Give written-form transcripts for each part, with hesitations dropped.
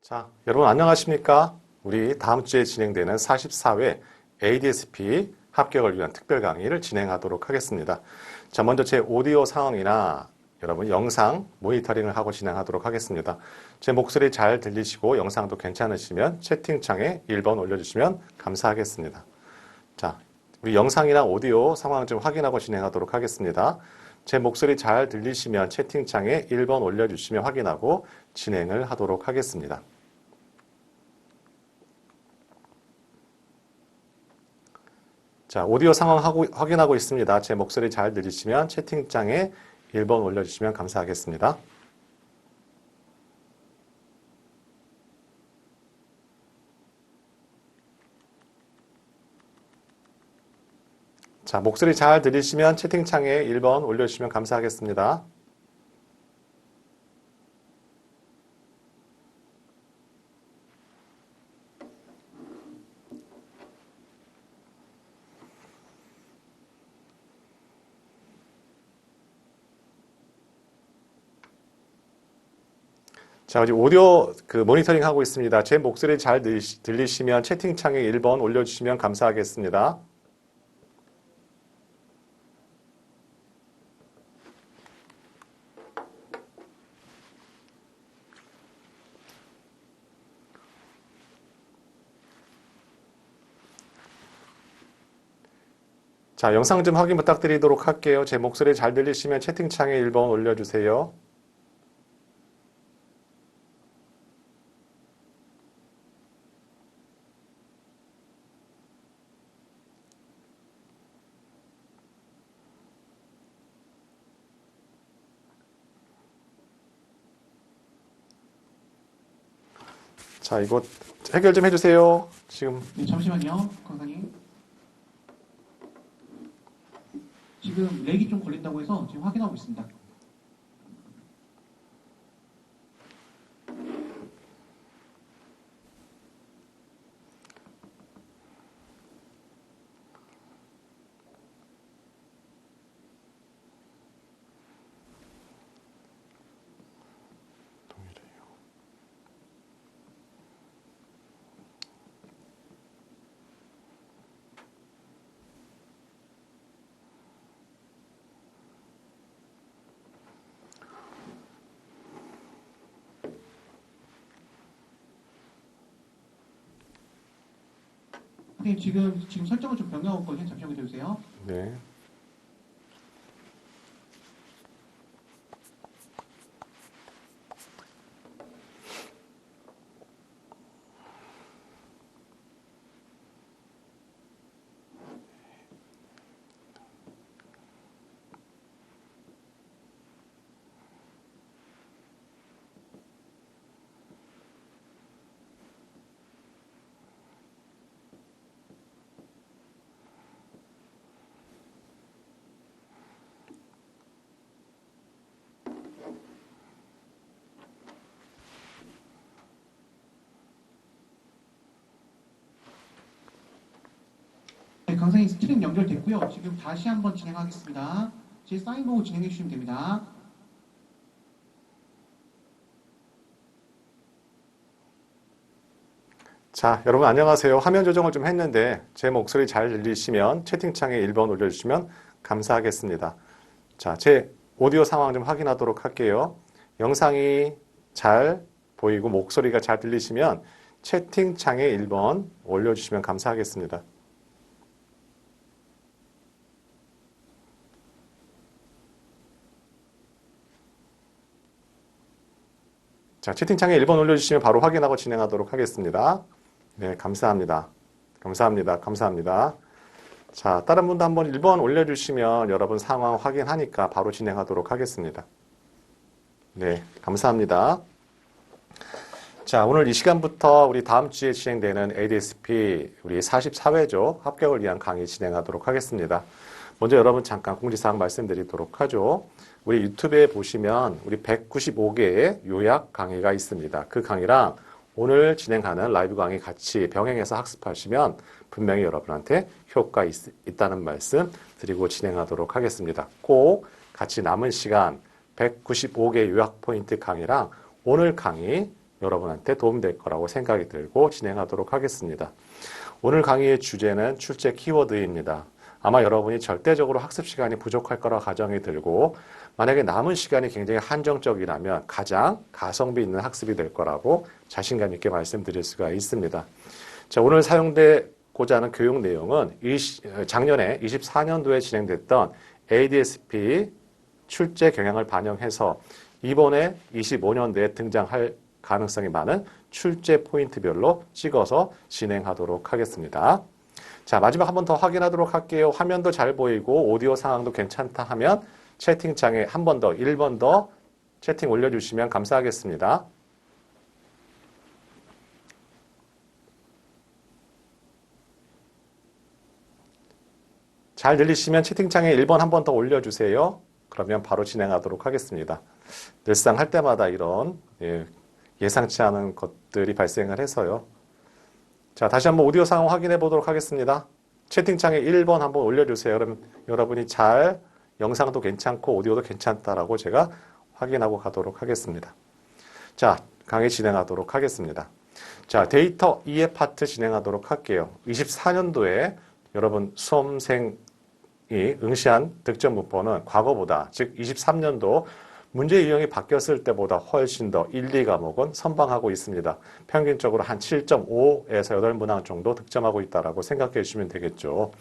자, 여러분 안녕하십니까? 우리 다음 주에 진행되는 44회 ADSP 합격을 위한 특별 강의를 진행하도록 하겠습니다. 자, 먼저 제 오디오 상황이나 여러분 영상 모니터링을 하고 진행하도록 하겠습니다. 제 목소리 잘 들리시고 영상도 괜찮으시면 채팅창에 1번 올려주시면 감사하겠습니다. 자, 우리 영상이나 오디오 상황 좀 확인하고 진행하도록 하겠습니다. 제 목소리 잘 들리시면 채팅창에 1번 올려주시면 확인하고 진행을 하도록 하겠습니다. 자, 오디오 상황 확인하고 있습니다. 제 목소리 잘 들리시면 채팅창에 1번 올려주시면 감사하겠습니다. 자, 목소리 잘 들리시면 채팅창에 1번 올려주시면 감사하겠습니다. 자, 이제 오디오 모니터링 하고 있습니다. 제 목소리 잘 들리시면 채팅창에 1번 올려주시면 감사하겠습니다. 자, 영상 좀 확인 부탁드리도록 할게요. 제 목소리 잘 들리시면 채팅창에 1번 올려주세요. 자, 이거 해결 좀 해주세요. 지금. 네, 잠시만요, 강사님. 지금 렉이 좀 걸린다고 해서 지금 확인하고 있습니다. 선생님, 지금 설정을 좀 변경했거든요. 잠시만 기다려주세요. 네. 네, 강사님 스트림 연결됐고요. 지금 다시 한번 진행하겠습니다. 제 사인 보고 진행해 주시면 됩니다. 자, 여러분 안녕하세요. 화면 조정을 좀 했는데 제 목소리 잘 들리시면 채팅창에 1번 올려주시면 감사하겠습니다. 자, 제 오디오 상황 좀 확인하도록 할게요. 영상이 잘 보이고 목소리가 잘 들리시면 채팅창에 1번 올려주시면 감사하겠습니다. 자, 채팅창에 1번 올려주시면 바로 확인하고 진행하도록 하겠습니다. 네, 감사합니다. 감사합니다. 감사합니다. 자, 다른 분도 한번 1번 올려주시면 여러분 상황 확인하니까 바로 진행하도록 하겠습니다. 네, 감사합니다. 자, 오늘 이 시간부터 우리 다음 주에 진행되는 ADSP 우리 44회죠. 합격을 위한 강의 진행하도록 하겠습니다. 먼저 여러분 잠깐 공지사항 말씀드리도록 하죠. 우리 유튜브에 보시면 우리 195개의 요약 강의가 있습니다. 그 강의랑 오늘 진행하는 라이브 강의 같이 병행해서 학습하시면 분명히 여러분한테 효과 있다는 말씀 드리고 진행하도록 하겠습니다. 꼭 같이 남은 시간 195개 요약 포인트 강의랑 오늘 강의 여러분한테 도움될 거라고 생각이 들고 진행하도록 하겠습니다. 오늘 강의의 주제는 출제 키워드입니다. 아마 여러분이 절대적으로 학습 시간이 부족할 거라 가정이 들고 만약에 남은 시간이 굉장히 한정적이라면 가장 가성비 있는 학습이 될 거라고 자신감 있게 말씀드릴 수가 있습니다. 자, 오늘 사용되고자 하는 교육 내용은 작년에 24년도에 진행됐던 ADSP 출제 경향을 반영해서 이번에 25년도에 등장할 가능성이 많은 출제 포인트별로 찍어서 진행하도록 하겠습니다. 자, 마지막 한 번 더 확인하도록 할게요. 화면도 잘 보이고 오디오 상황도 괜찮다 하면 채팅창에 한 번 더, 1번 더 채팅 올려주시면 감사하겠습니다. 잘 들리시면 채팅창에 1번 한 번 더 올려주세요. 그러면 바로 진행하도록 하겠습니다. 늘상 할 때마다 이런 예상치 않은 것들이 발생을 해서요. 자, 다시 한번 오디오 상황 확인해 보도록 하겠습니다. 채팅창에 1번 한번 올려주세요. 그러면 여러분이 잘 영상도 괜찮고 오디오도 괜찮다라고 제가 확인하고 가도록 하겠습니다. 자, 강의 진행하도록 하겠습니다. 자, 데이터 2의 파트 진행하도록 할게요. 24년도에 여러분 수험생이 응시한 득점 문법은 과거보다, 즉 23년도 문제 유형이 바뀌었을 때보다 훨씬 더 1, 2과목은 선방하고 있습니다. 평균적으로 한 7.5에서 8문항 정도 득점하고 있다고 생각해 주시면 되겠죠.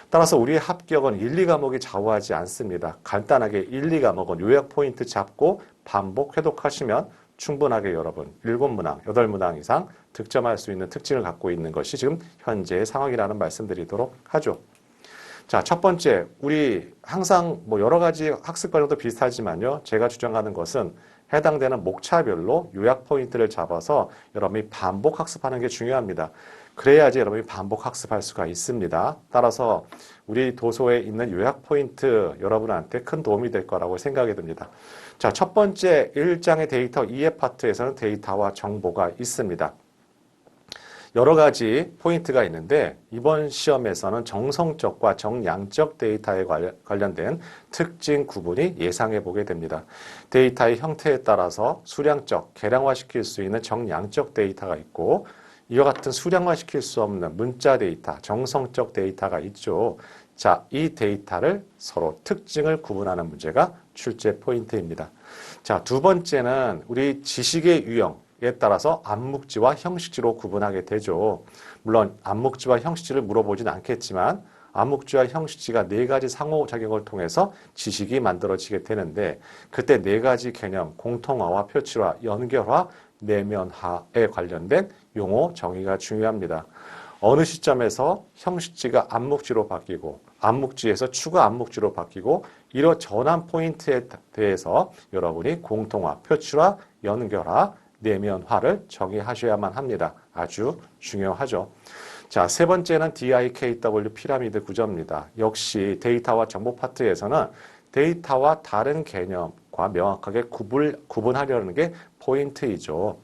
따라서 우리의 합격은 1, 2과목이 좌우하지 않습니다. 간단하게 1, 2과목은 요약 포인트 잡고 반복 회독하시면 충분하게 여러분 7문항, 8문항 이상 득점할 수 있는 특징을 갖고 있는 것이 지금 현재의 상황이라는 말씀드리도록 하죠. 자, 첫 번째, 우리 항상 여러 가지 학습 과정도 비슷하지만요. 제가 주장하는 것은 해당되는 목차별로 요약 포인트를 잡아서 여러분이 반복 학습하는 게 중요합니다. 그래야지 여러분이 반복 학습할 수가 있습니다. 따라서 우리 도서에 있는 요약 포인트 여러분한테 큰 도움이 될 거라고 생각이 듭니다. 자, 첫 번째 1장의 데이터 2의 파트에서는 데이터와 정보가 있습니다. 여러 가지 포인트가 있는데 이번 시험에서는 정성적과 정량적 데이터에 관련된 특징 구분이 예상해 보게 됩니다. 데이터의 형태에 따라서 수량적, 계량화시킬 수 있는 정량적 데이터가 있고 이와 같은 수량화시킬 수 없는 문자 데이터, 정성적 데이터가 있죠. 자, 이 데이터를 서로 특징을 구분하는 문제가 출제 포인트입니다. 자, 두 번째는 우리 지식의 유형, 에 따라서 암묵지와 형식지로 구분하게 되죠. 물론 암묵지와 형식지를 물어보진 않겠지만 암묵지와 형식지가 네 가지 상호작용을 통해서 지식이 만들어지게 되는데 그때 네 가지 개념, 공통화와 표출화, 연결화, 내면화에 관련된 용어 정의가 중요합니다. 어느 시점에서 형식지가 암묵지로 바뀌고 암묵지에서 추가 암묵지로 바뀌고 이런 전환 포인트에 대해서 여러분이 공통화, 표출화, 연결화, 내면화를 정의하셔야만 합니다. 아주 중요하죠. 자, 세 번째는 DIKW 피라미드 구조입니다. 역시 데이터와 정보 파트에서는 데이터와 다른 개념과 명확하게 구분하려는 게 포인트이죠.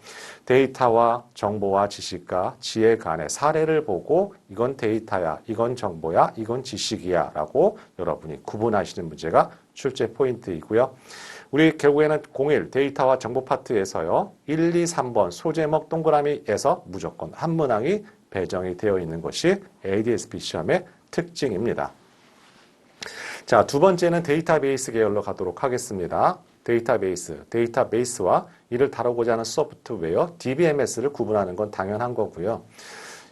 데이터와 정보와 지식과 지혜 간의 사례를 보고 이건 데이터야, 이건 정보야, 이건 지식이야 라고 여러분이 구분하시는 문제가 출제 포인트이고요. 우리 결국에는 01 데이터와 정보 파트에서요. 1, 2, 3번 소제목 동그라미에서 무조건 한 문항이 배정이 되어 있는 것이 ADSP 시험의 특징입니다. 자, 두 번째는 데이터베이스 계열로 가도록 하겠습니다. 데이터베이스와 이를 다루고자 하는 소프트웨어 DBMS를 구분하는 건 당연한 거고요.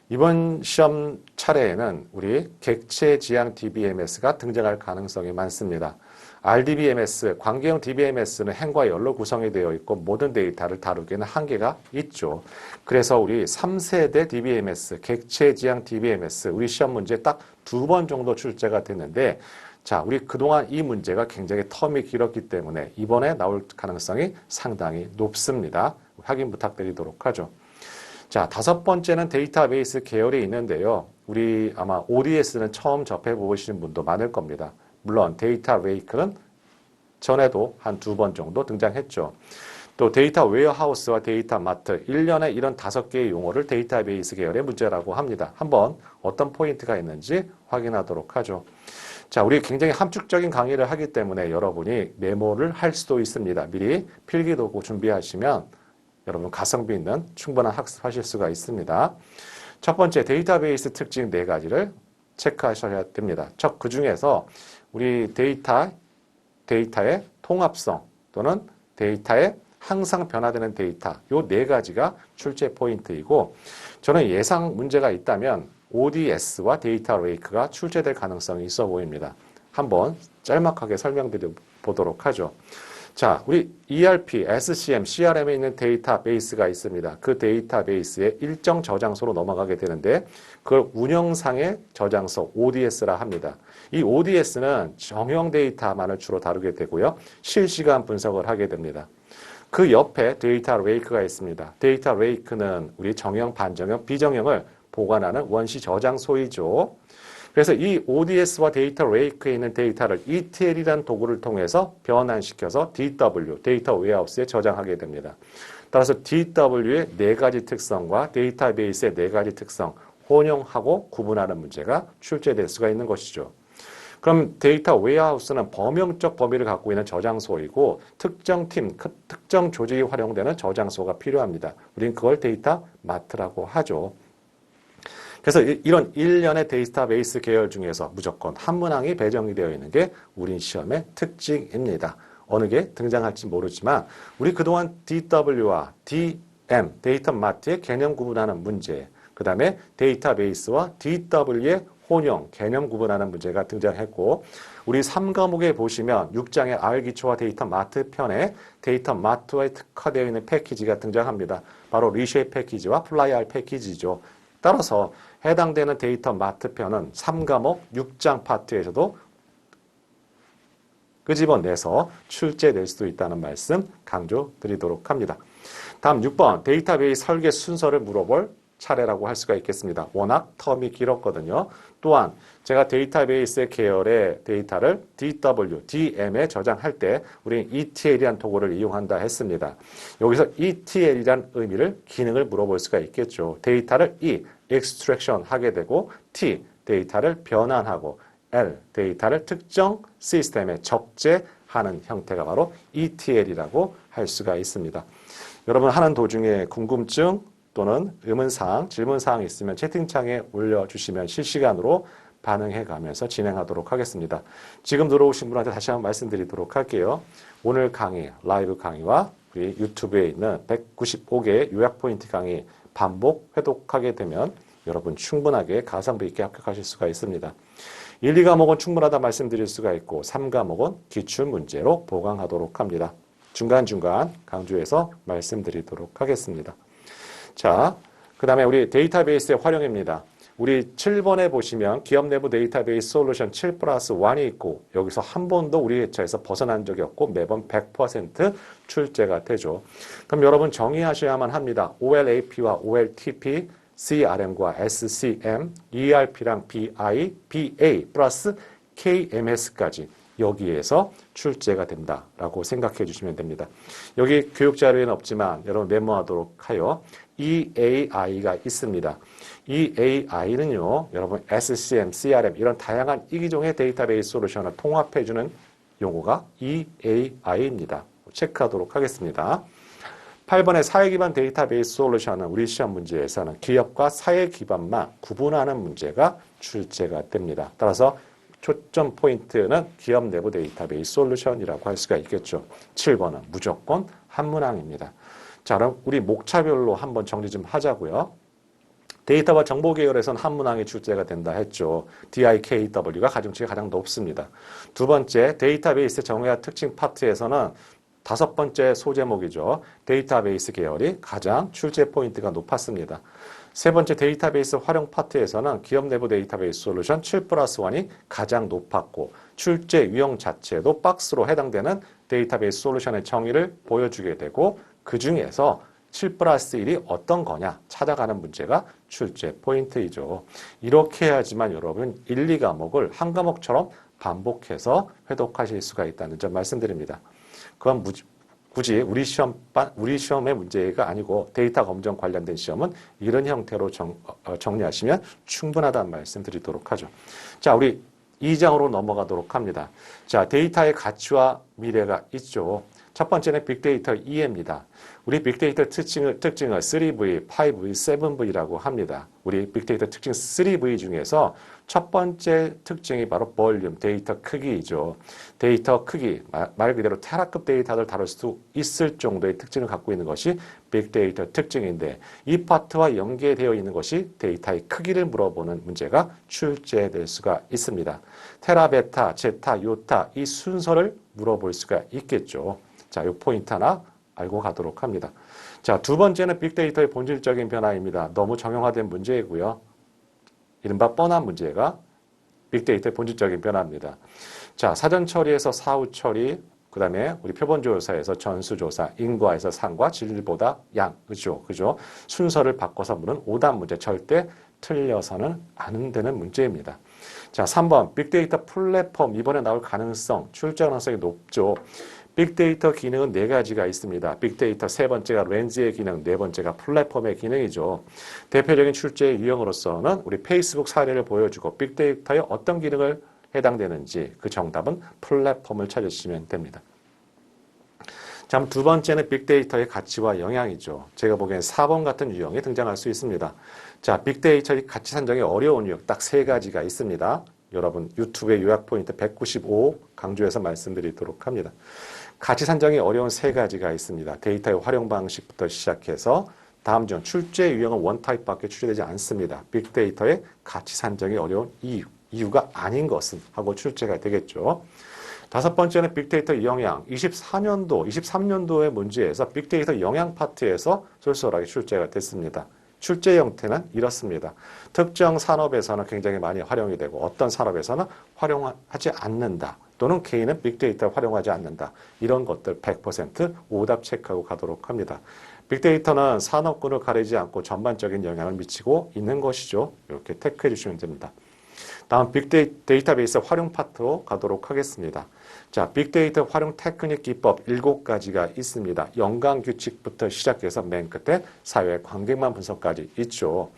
이번 시험 차례에는 우리 객체 지향 DBMS가 등장할 가능성이 많습니다. RDBMS, 관계형 DBMS는 행과 열로 구성이 되어 있고 모든 데이터를 다루기에는 한계가 있죠. 그래서 우리 3세대 DBMS, 객체 지향 DBMS, 우리 시험 문제 딱 2번 정도 출제가 됐는데 자, 우리 그동안 이 문제가 굉장히 텀이 길었기 때문에 이번에 나올 가능성이 상당히 높습니다. 확인 부탁드리도록 하죠. 자, 다섯 번째는 데이터베이스 계열이 있는데요. 우리 아마 ODS는 처음 접해보시는 분도 많을 겁니다. 물론 데이터 레이크는 전에도 한 2번 정도 등장했죠. 또 데이터 웨어하우스와 데이터 마트, 1년에 이런 5개의 용어를 데이터베이스 계열의 문제라고 합니다. 한번 어떤 포인트가 있는지 확인하도록 하죠. 자, 우리 굉장히 함축적인 강의를 하기 때문에 여러분이 메모를 할 수도 있습니다. 미리 필기도구 준비하시면 여러분 가성비 있는 충분한 학습하실 수가 있습니다. 첫 번째 데이터베이스 특징 4가지를 체크하셔야 됩니다. 그 중에서 우리 데이터의 통합성 또는 데이터의 항상 변화되는 데이터 요 4가지가 출제 포인트이고 저는 예상 문제가 있다면 ODS와 데이터 레이크가 출제될 가능성이 있어 보입니다. 한번 짤막하게 설명드려 보도록 하죠. 자, 우리 ERP, SCM, CRM에 있는 데이터베이스가 있습니다. 그 데이터베이스에 일정 저장소로 넘어가게 되는데 그걸 운영상의 저장소 ODS라 합니다. 이 ODS는 정형 데이터만을 주로 다루게 되고요. 실시간 분석을 하게 됩니다. 그 옆에 데이터 레이크가 있습니다. 데이터 레이크는 우리 정형, 반정형, 비정형을 보관하는 원시 저장소이죠. 그래서 이 ODS와 데이터 레이크에 있는 데이터를 ETL이라는 도구를 통해서 변환시켜서 DW, 데이터 웨어하우스에 저장하게 됩니다. 따라서 DW의 4가지 특성과 데이터베이스의 4가지 특성, 혼용하고 구분하는 문제가 출제될 수가 있는 것이죠. 그럼 데이터 웨어하우스는 범용적 범위를 갖고 있는 저장소이고 특정 팀, 특정 조직이 활용되는 저장소가 필요합니다. 우리는 그걸 데이터 마트라고 하죠. 그래서 이런 일련의 데이터베이스 계열 중에서 무조건 한 문항이 배정이 되어 있는 게 우리 시험의 특징입니다. 어느 게 등장할지 모르지만 우리 그동안 DW와 DM, 데이터 마트의 개념 구분하는 문제, 그 다음에 데이터베이스와 DW의 혼용, 개념 구분하는 문제가 등장했고 우리 3과목에 보시면 6장의 R기초와 데이터 마트 편에 데이터 마트에 특화되어 있는 패키지가 등장합니다. 바로 리쉐이프 패키지와 플라이R 패키지죠. 따라서 해당되는 데이터 마트 편은 3과목 6장 파트에서도 끄집어내서 출제될 수도 있다는 말씀 강조드리도록 합니다. 다음 6번 데이터베이스 설계 순서를 물어볼 차례라고 할 수가 있겠습니다. 워낙 텀이 길었거든요. 또한 제가 데이터베이스 계열의 데이터를 DW, DM에 저장할 때 우리는 ETL이라는 도구를 이용한다 했습니다. 여기서 ETL이라는 의미를 기능을 물어볼 수가 있겠죠. 데이터를 extraction 하게 되고 T, 데이터를 변환하고 L, 데이터를 특정 시스템에 적재하는 형태가 바로 ETL이라고 할 수가 있습니다. 여러분 하는 도중에 궁금증 또는 의문사항, 질문사항 있으면 채팅창에 올려주시면 실시간으로 반응해가면서 진행하도록 하겠습니다. 지금 들어오신 분한테 다시 한번 말씀드리도록 할게요. 오늘 강의, 라이브 강의와 우리 유튜브에 있는 195개의 요약 포인트 강의 반복 회독하게 되면 여러분 충분하게 가성비 있게 합격하실 수가 있습니다. 1, 2과목은 충분하다 말씀드릴 수가 있고 3과목은 기출문제로 보강하도록 합니다. 중간중간 강조해서 말씀드리도록 하겠습니다. 자, 그 다음에 우리 데이터베이스의 활용입니다. 우리 7번에 보시면 기업 내부 데이터베이스 솔루션 7+1이 있고 여기서 한 번도 우리 회차에서 벗어난 적이 없고 매번 100% 출제가 되죠. 그럼 여러분 정의하셔야만 합니다. OLAP와 OLTP, CRM과 SCM, ERP랑 BI, BA 플러스 KMS까지 여기에서 출제가 된다라고 생각해 주시면 됩니다. 여기 교육자료에는 없지만 여러분 메모하도록 하여 EAI가 있습니다. EAI는요, 여러분 SCM, CRM 이런 다양한 이기종의 데이터베이스 솔루션을 통합해주는 용어가 EAI입니다. 체크하도록 하겠습니다. 8번의 사회기반 데이터베이스 솔루션은 우리 시험 문제에서는 기업과 사회 기반만 구분하는 문제가 출제가 됩니다. 따라서 초점 포인트는 기업 내부 데이터베이스 솔루션이라고 할 수가 있겠죠. 7번은 무조건 한 문항입니다. 자, 그럼 우리 목차별로 한번 정리 좀 하자고요. 데이터와 정보 계열에서는 한 문항이 출제가 된다 했죠. DIKW가 가중치가 가장 높습니다. 두 번째, 데이터베이스 정의와 특징 파트에서는 5번째 소제목이죠. 데이터베이스 계열이 가장 출제 포인트가 높았습니다. 세 번째 데이터베이스 활용 파트에서는 기업 내부 데이터베이스 솔루션 7+1이 가장 높았고 출제 유형 자체도 박스로 해당되는 데이터베이스 솔루션의 정의를 보여주게 되고 그 중에서 7+1이 어떤 거냐 찾아가는 문제가 출제 포인트이죠. 이렇게 해야지만 여러분 1, 2과목을 한 과목처럼 반복해서 회독하실 수가 있다는 점 말씀드립니다. 그건 굳이 우리 시험의 문제가 아니고 데이터 검정 관련된 시험은 이런 형태로 정리하시면 충분하다는 말씀 드리도록 하죠. 자, 우리 2장으로 넘어가도록 합니다. 자, 데이터의 가치와 미래가 있죠. 첫 번째는 빅데이터 이해입니다. 우리 빅데이터 특징을 3V, 5V, 7V라고 합니다. 우리 빅데이터 특징 3V 중에서 첫 번째 특징이 바로 볼륨, 데이터 크기이죠. 데이터 크기, 말 그대로 테라급 데이터를 다룰 수 있을 정도의 특징을 갖고 있는 것이 빅데이터 특징인데 이 파트와 연계되어 있는 것이 데이터의 크기를 물어보는 문제가 출제될 수가 있습니다. 테라, 베타, 제타, 요타 이 순서를 물어볼 수가 있겠죠. 자, 이 포인트 하나 알고 가도록 합니다. 자, 두 번째는 빅데이터의 본질적인 변화입니다. 너무 정형화된 문제이고요. 이른바 뻔한 문제가 빅데이터의 본질적인 변화입니다. 자, 사전 처리에서 사후 처리, 그 다음에 우리 표본조사에서 전수조사, 인과에서 상과 질보다 양, 그죠? 순서를 바꿔서 묻는 오답 문제, 절대 틀려서는 안 되는 문제입니다. 자, 3번 빅데이터 플랫폼, 이번에 나올 가능성, 출제 가능성이 높죠. 빅데이터 기능은 4가지가 있습니다. 빅데이터 세 번째가 렌즈의 기능, 네 번째가 플랫폼의 기능이죠. 대표적인 출제 유형으로서는 우리 페이스북 사례를 보여주고 빅데이터의 어떤 기능을 해당되는지 그 정답은 플랫폼을 찾으시면 됩니다. 자, 두 번째는 빅데이터의 가치와 영향이죠. 제가 보기엔 4번 같은 유형이 등장할 수 있습니다. 자, 빅데이터의 가치 산정이 어려운 유형 딱 3가지가 있습니다. 여러분 유튜브의 요약 포인트 195 강조해서 말씀드리도록 합니다. 가치 산정이 어려운 3가지가 있습니다. 데이터의 활용 방식부터 시작해서 다음 중 출제 유형은 원타입밖에 출제되지 않습니다. 빅데이터의 가치 산정이 어려운 이유가 아닌 것은 하고 출제가 되겠죠. 다섯 번째는 빅데이터 영향. 23년도의 문제에서 빅데이터 영향 파트에서 쏠쏠하게 출제가 됐습니다. 출제 형태는 이렇습니다. 특정 산업에서는 굉장히 많이 활용이 되고 어떤 산업에서는 활용하지 않는다. 또는 개인은 빅데이터를 활용하지 않는다. 이런 것들 100% 오답 체크하고 가도록 합니다. 빅데이터는 산업군을 가리지 않고 전반적인 영향을 미치고 있는 것이죠. 이렇게 체크해 주시면 됩니다. 다음 빅데이터베이스 활용 파트로 가도록 하겠습니다. 자, 빅데이터 활용 테크닉 기법 7가지가 있습니다. 연관 규칙부터 시작해서 맨 끝에 사회 관계만 분석까지 있죠.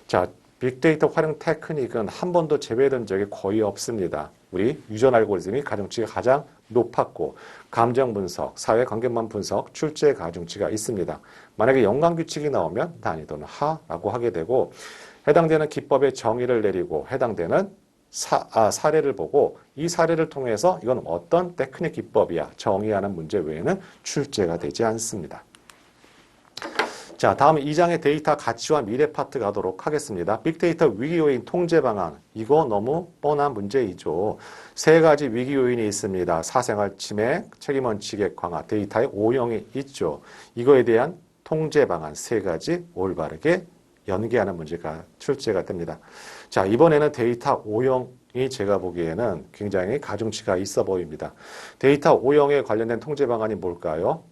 자, 빅데이터 활용 테크닉은 한 번도 제외된 적이 거의 없습니다. 우리 유전 알고리즘이 가중치가 가장 높았고 감정 분석, 사회 관계만 분석, 출제 가중치가 있습니다. 만약에 연관 규칙이 나오면 난이도는 하라고 하게 되고 해당되는 기법의 정의를 내리고 해당되는 사례를 보고 이 사례를 통해서 이건 어떤 테크닉 기법이야 정의하는 문제 외에는 출제가 되지 않습니다. 자, 다음 2장의 데이터 가치와 미래 파트 가도록 하겠습니다. 빅데이터 위기 요인 통제 방안. 이거 너무 뻔한 문제이죠. 3가지 위기 요인이 있습니다. 사생활 침해, 책임 원칙의 강화, 데이터의 오용이 있죠. 이거에 대한 통제 방안 3가지 올바르게 연계하는 문제가 출제가 됩니다. 자, 이번에는 데이터 오용이 제가 보기에는 굉장히 가중치가 있어 보입니다. 데이터 오용에 관련된 통제 방안이 뭘까요?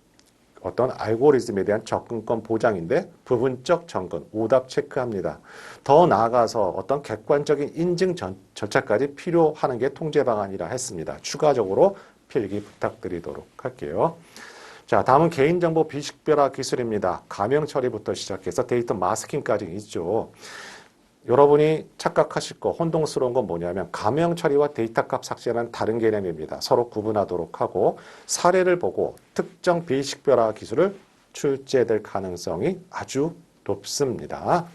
어떤 알고리즘에 대한 접근권 보장인데 부분적 접근, 오답 체크합니다. 더 나아가서 어떤 객관적인 인증 절차까지 필요하는 게 통제 방안이라 했습니다. 추가적으로 필기 부탁드리도록 할게요. 자, 다음은 개인정보 비식별화 기술입니다. 가명 처리부터 시작해서 데이터 마스킹까지 있죠. 여러분이 착각하실 거 혼동스러운 건 뭐냐면 가명 처리와 데이터 값 삭제는 다른 개념입니다. 서로 구분하도록 하고 사례를 보고 특정 비식별화 기술을 출제될 가능성이 아주 높습니다.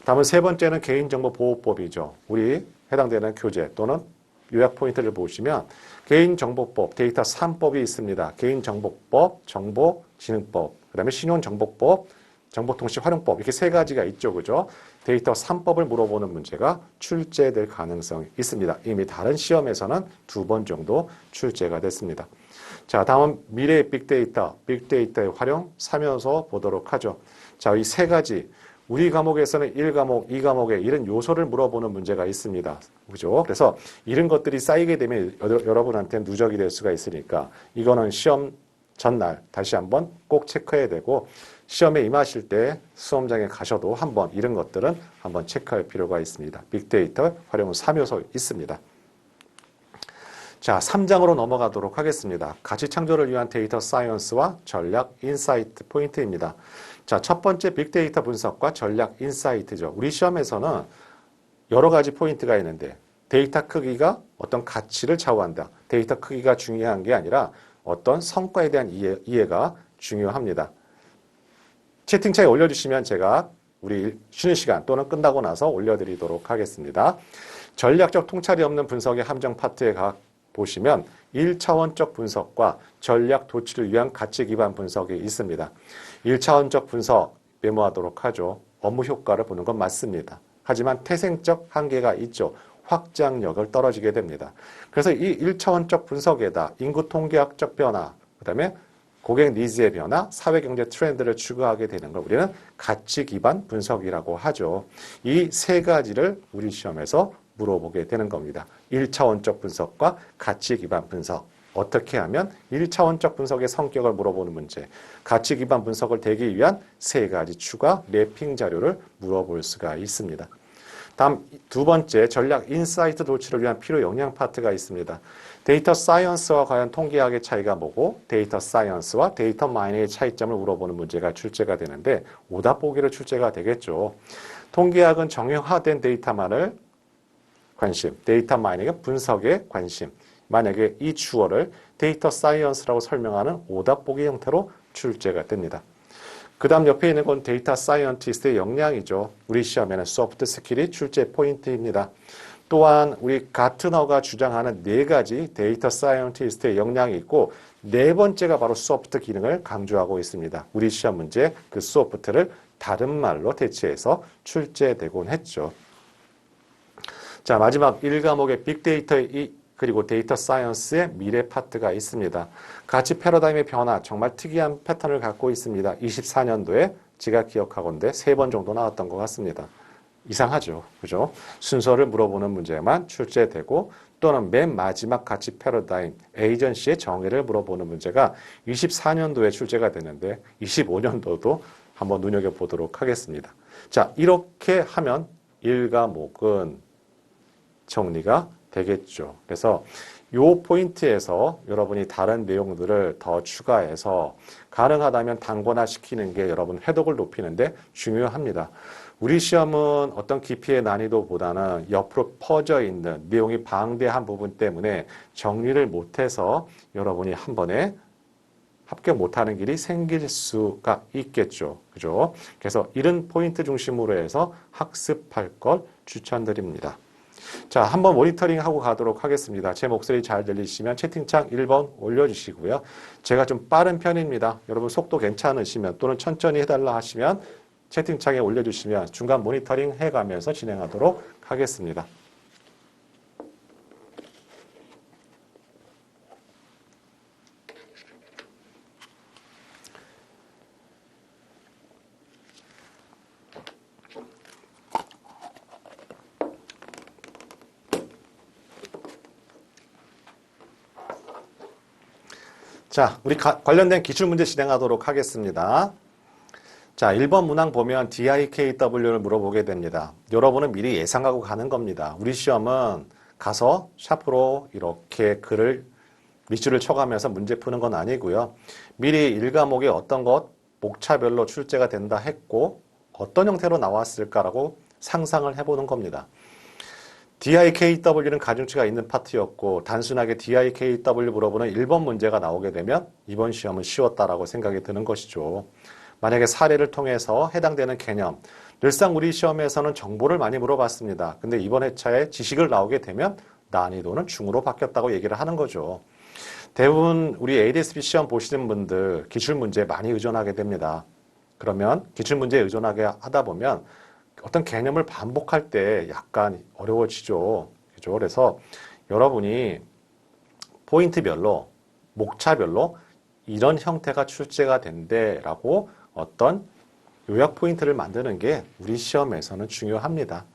다음은 세 번째는 개인정보보호법이죠. 우리 해당되는 교재 또는 요약 포인트를 보시면 개인정보법, 데이터 3법이 있습니다. 개인정보법, 정보진흥법, 그 다음에 신용정보법, 정보통신활용법 이렇게 3가지가 있죠. 그죠? 데이터 3법을 물어보는 문제가 출제될 가능성이 있습니다. 이미 다른 시험에서는 2번 정도 출제가 됐습니다. 자, 다음은 미래의 빅데이터, 빅데이터의 활용 3요소 보도록 하죠. 자, 이 3가지 우리 과목에서는 1과목, 2과목에 이런 요소를 물어보는 문제가 있습니다. 그죠? 그래서 이런 것들이 쌓이게 되면 여러분한테 누적이 될 수가 있으니까 이거는 시험 전날 다시 한번 꼭 체크해야 되고 시험에 임하실 때 수험장에 가셔도 한번 이런 것들은 한번 체크할 필요가 있습니다. 빅데이터 활용은 3요소 있습니다. 자, 3장으로 넘어가도록 하겠습니다. 가치 창조를 위한 데이터 사이언스와 전략 인사이트 포인트입니다. 자, 첫 번째 빅데이터 분석과 전략 인사이트죠. 우리 시험에서는 여러 가지 포인트가 있는데 데이터 크기가 어떤 가치를 좌우한다. 데이터 크기가 중요한 게 아니라 어떤 성과에 대한 이해가 중요합니다. 채팅창에 올려주시면 제가 우리 쉬는 시간 또는 끝나고 나서 올려드리도록 하겠습니다. 전략적 통찰이 없는 분석의 함정 파트에 보시면 1차원적 분석과 전략 도출을 위한 가치 기반 분석이 있습니다. 1차원적 분석 메모하도록 하죠. 업무 효과를 보는 건 맞습니다. 하지만 태생적 한계가 있죠. 확장력을 떨어지게 됩니다. 그래서 이 1차원적 분석에다 인구 통계학적 변화, 그 다음에 고객 니즈의 변화, 사회경제 트렌드를 추구하게 되는 걸 우리는 가치 기반 분석이라고 하죠. 이 세 가지를 우리 시험에서 물어보게 되는 겁니다. 1차원적 분석과 가치 기반 분석. 어떻게 하면 1차원적 분석의 성격을 물어보는 문제, 가치 기반 분석을 되기 위한 세 가지 추가 래핑 자료를 물어볼 수가 있습니다. 다음 두 번째, 전략 인사이트 도출을 위한 필요 역량 파트가 있습니다. 데이터 사이언스와 과연 통계학의 차이가 뭐고 데이터 사이언스와 데이터 마이닝의 차이점을 물어보는 문제가 출제가 되는데 오답 보기로 출제가 되겠죠. 통계학은 정형화된 데이터만을 관심, 데이터 마이닝은 분석에 관심. 만약에 이 주어를 데이터 사이언스라고 설명하는 오답 보기 형태로 출제가 됩니다. 그 다음 옆에 있는 건 데이터 사이언티스트의 역량이죠. 우리 시험에는 소프트 스킬이 출제 포인트입니다. 또한 우리 가트너가 주장하는 네 가지 데이터 사이언티스트의 역량이 있고 네 번째가 바로 소프트 기능을 강조하고 있습니다. 우리 시험 문제 그 소프트를 다른 말로 대체해서 출제되곤 했죠. 자, 마지막 1과목의 빅데이터의 그리고 데이터 사이언스의 미래 파트가 있습니다. 가치 패러다임의 변화, 정말 특이한 패턴을 갖고 있습니다. 24년도에 제가 기억하건대 3번 정도 나왔던 것 같습니다. 이상하죠. 그죠? 순서를 물어보는 문제만 출제되고 또는 맨 마지막 가치 패러다임, 에이전시의 정의를 물어보는 문제가 24년도에 출제가 되는데 25년도도 한번 눈여겨보도록 하겠습니다. 자, 이렇게 하면 1과목은 정리가 되겠죠. 그래서 이 포인트에서 여러분이 다른 내용들을 더 추가해서 가능하다면 단권화시키는 게 여러분 회독을 높이는데 중요합니다. 우리 시험은 어떤 깊이의 난이도보다는 옆으로 퍼져 있는 내용이 방대한 부분 때문에 정리를 못해서 여러분이 한 번에 합격 못하는 길이 생길 수가 있겠죠. 그죠? 그래서 이런 포인트 중심으로 해서 학습할 걸 추천드립니다. 자, 한번 모니터링하고 가도록 하겠습니다. 제 목소리 잘 들리시면 채팅창 1번 올려주시고요. 제가 좀 빠른 편입니다. 여러분 속도 괜찮으시면 또는 천천히 해달라 하시면 채팅창에 올려주시면 중간 모니터링 해가면서 진행하도록 하겠습니다. 자, 우리 관련된 기출문제 진행하도록 하겠습니다. 자, 1번 문항 보면 DIKW를 물어보게 됩니다. 여러분은 미리 예상하고 가는 겁니다. 우리 시험은 가서 샤프로 이렇게 글을 밑줄을 쳐가면서 문제 푸는 건 아니고요. 미리 1과목에 어떤 것 목차별로 출제가 된다 했고 어떤 형태로 나왔을까라고 상상을 해보는 겁니다. DIKW는 가중치가 있는 파트였고 단순하게 DIKW 물어보는 1번 문제가 나오게 되면 이번 시험은 쉬웠다라고 생각이 드는 것이죠. 만약에 사례를 통해서 해당되는 개념, 늘상 우리 시험에서는 정보를 많이 물어봤습니다. 근데 이번 회차에 지식을 나오게 되면 난이도는 중으로 바뀌었다고 얘기를 하는 거죠. 대부분 우리 ADS-B 시험 보시는 분들 기출문제에 많이 의존하게 됩니다. 그러면 기출문제에 의존하게 하다 보면 어떤 개념을 반복할 때 약간 어려워지죠. 그죠? 그래서 여러분이 포인트별로, 목차별로 이런 형태가 출제가 된대라고 어떤 요약 포인트를 만드는 게 우리 시험에서는 중요합니다.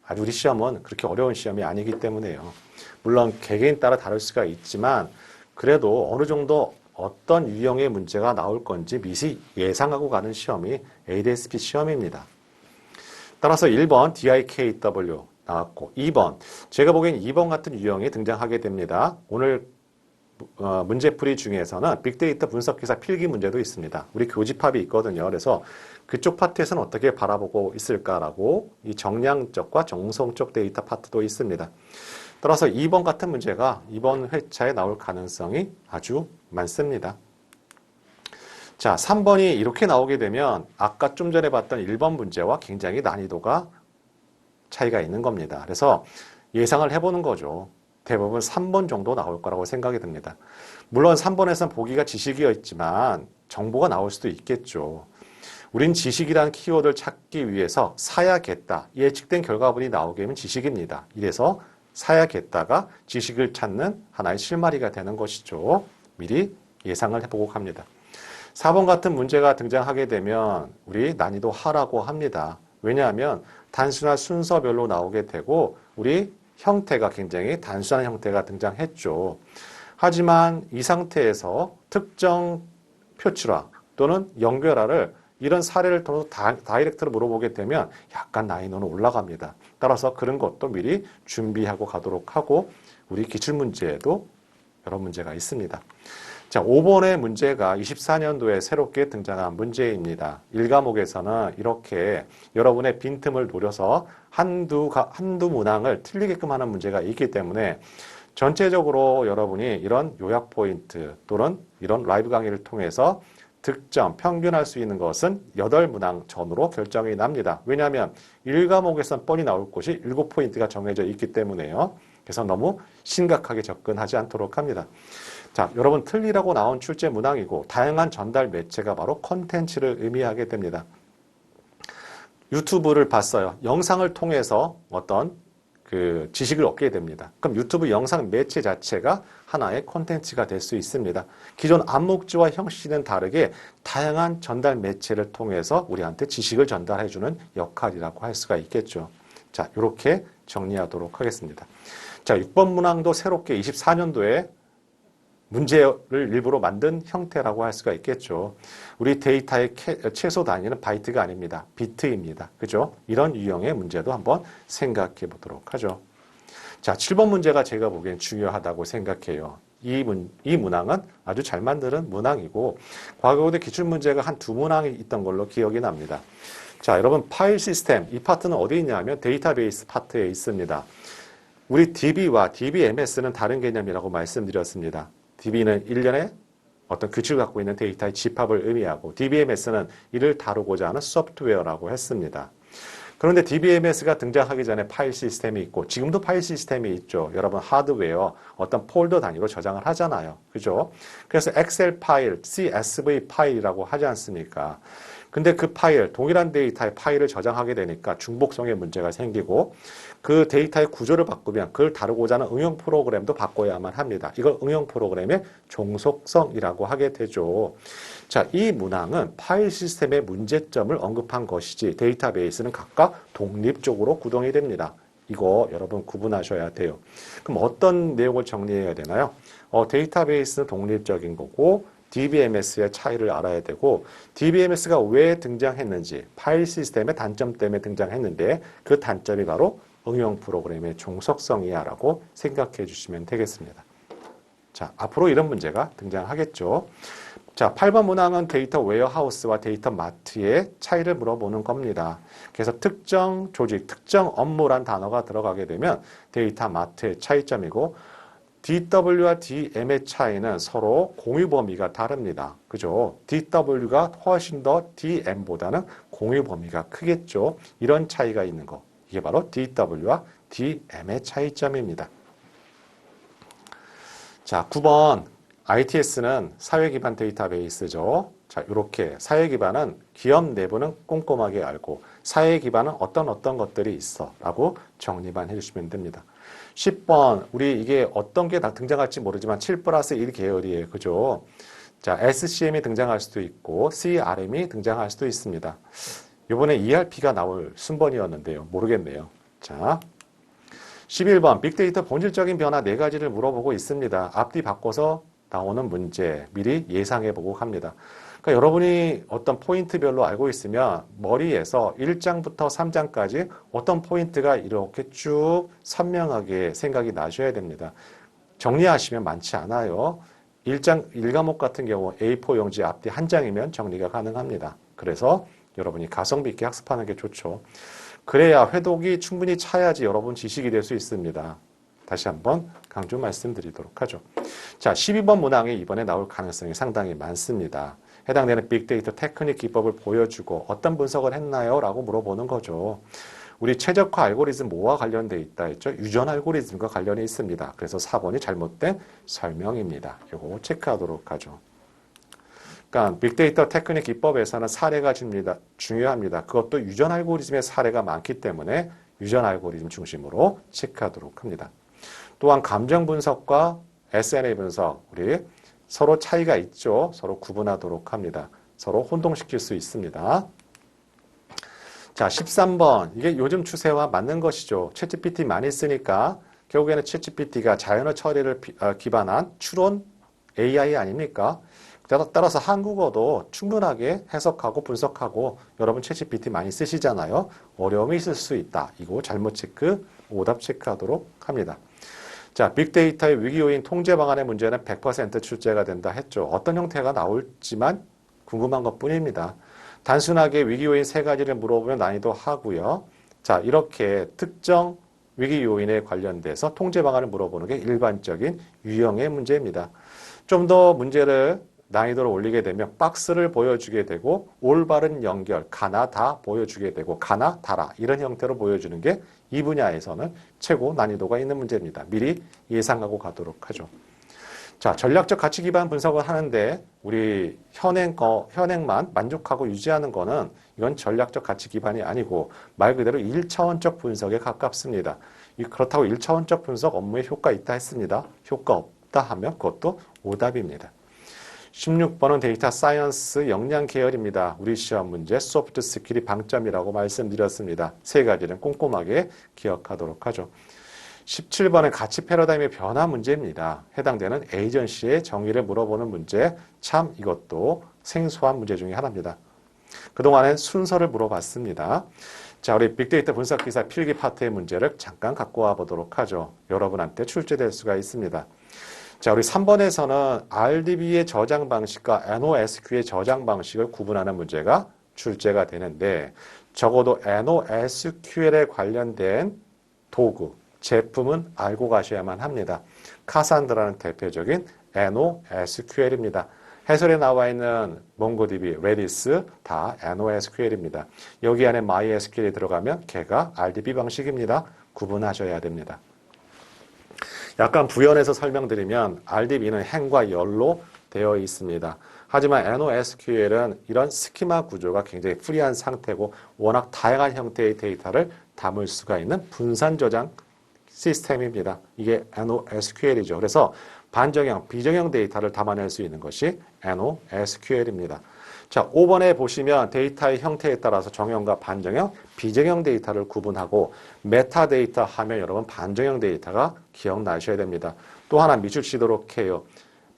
아주 우리 시험은 그렇게 어려운 시험이 아니기 때문에요. 물론 개개인 따라 다를 수가 있지만 그래도 어느 정도 어떤 유형의 문제가 나올 건지 미리 예상하고 가는 시험이 ADS-B 시험입니다. 따라서 1번 DIKW 나왔고 2번 제가 보기엔 2번 같은 유형이 등장하게 됩니다. 오늘 문제풀이 중에서는 빅데이터 분석기사 필기 문제도 있습니다. 우리 교집합이 있거든요. 그래서 그쪽 파트에서는 어떻게 바라보고 있을까라고 이 정량적과 정성적 데이터 파트도 있습니다. 따라서 2번 같은 문제가 이번 회차에 나올 가능성이 아주 많습니다. 자, 3번이 이렇게 나오게 되면 아까 좀 전에 봤던 1번 문제와 굉장히 난이도가 차이가 있는 겁니다. 그래서 예상을 해보는 거죠. 대부분 3번 정도 나올 거라고 생각이 듭니다. 물론 3번에서는 보기가 지식이었지만 정보가 나올 수도 있겠죠. 우린 지식이라는 키워드를 찾기 위해서 사야겠다. 예측된 결과물이 나오게 되면 지식입니다. 이래서 사야겠다가 지식을 찾는 하나의 실마리가 되는 것이죠. 미리 예상을 해보고 갑니다. 4번 같은 문제가 등장하게 되면 우리 난이도 하라고 합니다. 왜냐하면 단순한 순서별로 나오게 되고 우리 형태가 굉장히 단순한 형태가 등장했죠. 하지만 이 상태에서 특정 표출화 또는 연결화를 이런 사례를 통해서 다이렉트로 물어보게 되면 약간 난이도는 올라갑니다. 따라서 그런 것도 미리 준비하고 가도록 하고 우리 기출문제에도 여러 문제가 있습니다. 자, 5번의 문제가 24년도에 새롭게 등장한 문제입니다. 1과목에서는 이렇게 여러분의 빈틈을 노려서 한두 문항을 틀리게끔 하는 문제가 있기 때문에 전체적으로 여러분이 이런 요약 포인트 또는 이런 라이브 강의를 통해서 득점, 평균할 수 있는 것은 8문항 전후로 결정이 납니다. 왜냐하면 1과목에서는 뻔히 나올 곳이 7포인트가 정해져 있기 때문에요. 그래서 너무 심각하게 접근하지 않도록 합니다. 자, 여러분 틀리라고 나온 출제 문항이고 다양한 전달 매체가 바로 콘텐츠를 의미하게 됩니다. 유튜브를 봤어요. 영상을 통해서 어떤 그 지식을 얻게 됩니다. 그럼 유튜브 영상 매체 자체가 하나의 콘텐츠가 될 수 있습니다. 기존 암묵지와 형식은 다르게 다양한 전달 매체를 통해서 우리한테 지식을 전달해주는 역할이라고 할 수가 있겠죠. 자, 이렇게 정리하도록 하겠습니다. 자, 6번 문항도 새롭게 24년도에 문제를 일부러 만든 형태라고 할 수가 있겠죠. 우리 데이터의 최소 단위는 바이트가 아닙니다. 비트입니다. 그죠? 이런 유형의 문제도 한번 생각해 보도록 하죠. 자, 7번 문제가 제가 보기엔 중요하다고 생각해요. 이 문항은 아주 잘 만드는 문항이고 과거고대 기출문제가 한 2문항이 있던 걸로 기억이 납니다. 자, 여러분 파일 시스템 이 파트는 어디 있냐면 데이터베이스 파트에 있습니다. 우리 DB와 DBMS는 다른 개념이라고 말씀드렸습니다. DB는 일련의 어떤 규칙을 갖고 있는 데이터의 집합을 의미하고 DBMS는 이를 다루고자 하는 소프트웨어라고 했습니다. 그런데 DBMS가 등장하기 전에 파일 시스템이 있고 지금도 파일 시스템이 있죠. 여러분 하드웨어 어떤 폴더 단위로 저장을 하잖아요. 그죠? 그래서 엑셀 파일, CSV 파일이라고 하지 않습니까? 근데 그 파일, 동일한 데이터의 파일을 저장하게 되니까 중복성의 문제가 생기고 그 데이터의 구조를 바꾸면 그걸 다루고자 하는 응용 프로그램도 바꿔야만 합니다. 이걸 응용 프로그램의 종속성이라고 하게 되죠. 자, 이 문항은 파일 시스템의 문제점을 언급한 것이지 데이터베이스는 각각 독립적으로 구동이 됩니다. 이거 여러분 구분하셔야 돼요. 그럼 어떤 내용을 정리해야 되나요? 데이터베이스는 독립적인 거고 DBMS의 차이를 알아야 되고 DBMS가 왜 등장했는지 파일 시스템의 단점 때문에 등장했는데 그 단점이 바로 응용 프로그램의 종속성이야 라고 생각해 주시면 되겠습니다. 자, 앞으로 이런 문제가 등장하겠죠. 자, 8번 문항은 데이터 웨어하우스와 데이터 마트의 차이를 물어보는 겁니다. 그래서 특정 조직, 특정 업무란 단어가 들어가게 되면 데이터 마트의 차이점이고 DW와 DM의 차이는 서로 공유 범위가 다릅니다. 그죠? DW가 훨씬 더 DM보다는 공유 범위가 크겠죠. 이런 차이가 있는 거. 이게 바로 DW와 DM의 차이점입니다. 자, 9번 ITS는 사회기반 데이터베이스죠. 자, 이렇게 사회기반은 기업 내부는 꼼꼼하게 알고 사회기반은 어떤 것들이 있어 라고 정리만 해주시면 됩니다. 10번 우리 이게 어떤 게 다 등장할지 모르지만 7+1 계열이에요. 그죠? 자, SCM이 등장할 수도 있고 CRM이 등장할 수도 있습니다. 이번에 ERP가 나올 순번이었는데요. 모르겠네요. 자, 11번 빅데이터 본질적인 변화 4가지를 물어보고 있습니다. 앞뒤 바꿔서 나오는 문제 미리 예상해보고 갑니다. 그러니까 여러분이 어떤 포인트별로 알고 있으면 머리에서 1장부터 3장까지 어떤 포인트가 이렇게 쭉 선명하게 생각이 나셔야 됩니다. 정리하시면 많지 않아요. 1과목 같은 경우 A4 용지 앞뒤 한 장이면 정리가 가능합니다. 그래서 여러분이 가성비 있게 학습하는 게 좋죠. 그래야 회독이 충분히 차야지 여러분 지식이 될 수 있습니다. 다시 한번 강조 말씀드리도록 하죠. 자, 12번 문항이 이번에 나올 가능성이 상당히 많습니다. 해당되는 빅데이터 테크닉 기법을 보여주고 어떤 분석을 했나요? 라고 물어보는 거죠. 우리 최적화 알고리즘 뭐와 관련돼 있다 했죠? 유전 알고리즘과 관련이 있습니다. 그래서 4번이 잘못된 설명입니다. 이거 체크하도록 하죠. 그러니까 빅데이터 테크닉 기법에서는 사례가 중요합니다. 그것도 유전 알고리즘의 사례가 많기 때문에 유전 알고리즘 중심으로 체크하도록 합니다. 또한 감정 분석과 SNA 분석, 우리 서로 차이가 있죠. 서로 구분하도록 합니다. 서로 혼동시킬 수 있습니다. 자, 13번. 이게 요즘 추세와 맞는 것이죠. 챗GPT 많이 쓰니까 결국에는 챗GPT가 자연어 처리를 기반한 추론 AI 아닙니까? 따라서 한국어도 충분하게 해석하고 분석하고 여러분 챗GPT 많이 쓰시잖아요. 어려움이 있을 수 있다. 이거 잘못 체크, 오답 체크하도록 합니다. 자, 빅데이터의 위기 요인 통제 방안의 문제는 100% 출제가 된다 했죠. 어떤 형태가 나올지만 궁금한 것뿐입니다. 단순하게 위기 요인 3가지를 물어보면 난이도 하고요. 자, 이렇게 특정 위기 요인에 관련돼서 통제 방안을 물어보는 게 일반적인 유형의 문제입니다. 좀 더 문제를 난이도를 올리게 되면 박스를 보여주게 되고 올바른 연결, 가나 다 보여주게 되고 가나 다라 이런 형태로 보여주는 게 이 분야에서는 최고 난이도가 있는 문제입니다. 미리 예상하고 가도록 하죠. 자, 전략적 가치 기반 분석을 하는데 우리 현행만 만족하고 유지하는 거는 이건 전략적 가치 기반이 아니고 말 그대로 1차원적 분석에 가깝습니다. 그렇다고 1차원적 분석 업무에 효과 있다 했습니다. 효과 없다 하면 그것도 오답입니다. 16번은 데이터 사이언스 역량 계열입니다. 우리 시험 문제 소프트 스킬이 방점이라고 말씀드렸습니다. 3가지는 꼼꼼하게 기억하도록 하죠. 17번은 가치 패러다임의 변화 문제입니다. 해당되는 에이전시의 정의를 물어보는 문제, 참 이것도 생소한 문제 중에 하나입니다. 그동안엔 순서를 물어봤습니다. 자, 우리 빅데이터 분석 기사 필기 파트의 문제를 잠깐 갖고 와 보도록 하죠. 여러분한테 출제될 수가 있습니다. 자, 우리 3번에서는 RDB의 저장 방식과 NOSQ의 저장 방식을 구분하는 문제가 출제가 되는데 적어도 NOSQL에 관련된 도구, 제품은 알고 가셔야만 합니다. 카산드라는 대표적인 NOSQL입니다. 해설에 나와 있는 몽고DB, 레디스 다 NOSQL입니다. 여기 안에 MySQL이 들어가면 걔가 RDB 방식입니다. 구분하셔야 됩니다. 약간 부연해서 설명드리면 RDB는 행과 열로 되어 있습니다. 하지만 NOSQL은 이런 스키마 구조가 굉장히 프리한 상태고 워낙 다양한 형태의 데이터를 담을 수가 있는 분산 저장 시스템입니다. 이게 NOSQL이죠. 그래서 반정형, 비정형 데이터를 담아낼 수 있는 것이 NOSQL입니다. 자, 5번에 보시면 데이터의 형태에 따라서 정형과 반정형, 비정형 데이터를 구분하고 메타데이터 하면 여러분 반정형 데이터가 기억나셔야 됩니다. 또 하나 미주치도록 해요.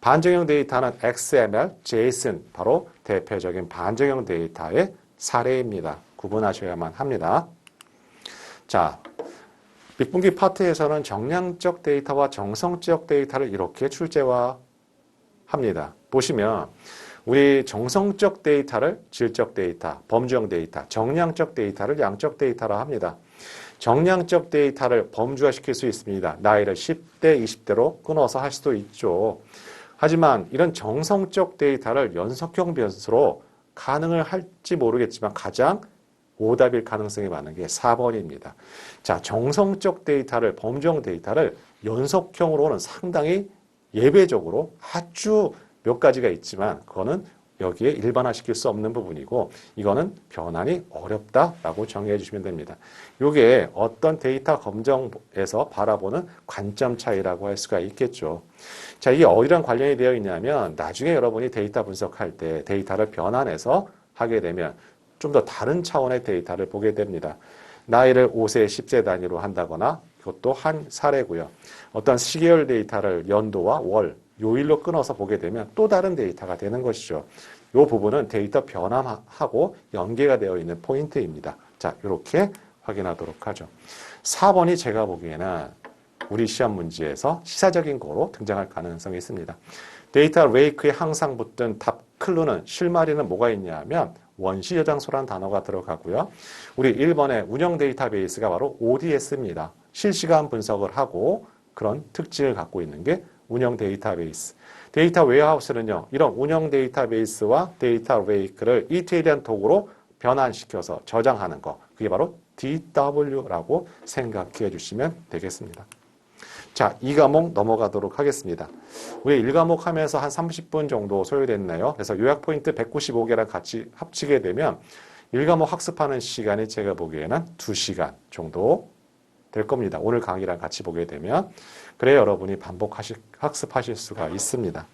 반정형 데이터는 XML, JSON 바로 대표적인 반정형 데이터의 사례입니다. 구분하셔야만 합니다. 자, 빅분기 파트에서는 정량적 데이터와 정성적 데이터를 이렇게 출제와 합니다. 보시면 우리 정성적 데이터를 질적 데이터, 범주형 데이터, 정량적 데이터를 양적 데이터라 합니다. 정량적 데이터를 범주화시킬 수 있습니다. 나이를 10대, 20대로 끊어서 할 수도 있죠. 하지만 이런 정성적 데이터를 연속형 변수로 가능을 할지 모르겠지만 가장 오답일 가능성이 많은 게 4번입니다. 자, 정성적 데이터를, 범주형 데이터를 연속형으로는 상당히 예외적으로 아주 몇 가지가 있지만 그거는 여기에 일반화시킬 수 없는 부분이고 이거는 변환이 어렵다라고 정의해 주시면 됩니다. 이게 어떤 데이터 검정에서 바라보는 관점 차이라고 할 수가 있겠죠. 자, 이게 어디랑 관련이 되어 있냐면 나중에 여러분이 데이터 분석할 때 데이터를 변환해서 하게 되면 좀 더 다른 차원의 데이터를 보게 됩니다. 나이를 5세, 10세 단위로 한다거나 이것도 한 사례고요. 어떤 시계열 데이터를 연도와 월, 요일로 끊어서 보게 되면 또 다른 데이터가 되는 것이죠. 이 부분은 데이터 변환하고 연계가 되어 있는 포인트입니다. 자, 이렇게 확인하도록 하죠. 4번이 제가 보기에는 우리 시험 문제에서 시사적인 거로 등장할 가능성이 있습니다. 데이터 레이크에 항상 붙던 답 클루는 실마리는 뭐가 있냐 하면 원시 저장소라는 단어가 들어가고요. 우리 1번의 운영 데이터베이스가 바로 ODS입니다. 실시간 분석을 하고 그런 특징을 갖고 있는 게 운영 데이터베이스. 데이터 웨어하우스는요, 이런 운영 데이터베이스와 데이터 레이크를 ETL이라는 도구로 변환시켜서 저장하는 거. 그게 바로 DW라고 생각해 주시면 되겠습니다. 자, 2과목 넘어가도록 하겠습니다. 우리 1과목 하면서 한 30분 정도 소요됐나요? 그래서 요약 포인트 195개랑 같이 합치게 되면 1과목 학습하는 시간이 제가 보기에는 2시간 정도 될 겁니다. 오늘 강의랑 같이 보게 되면. 그래야 여러분이 학습하실 수가 있습니다.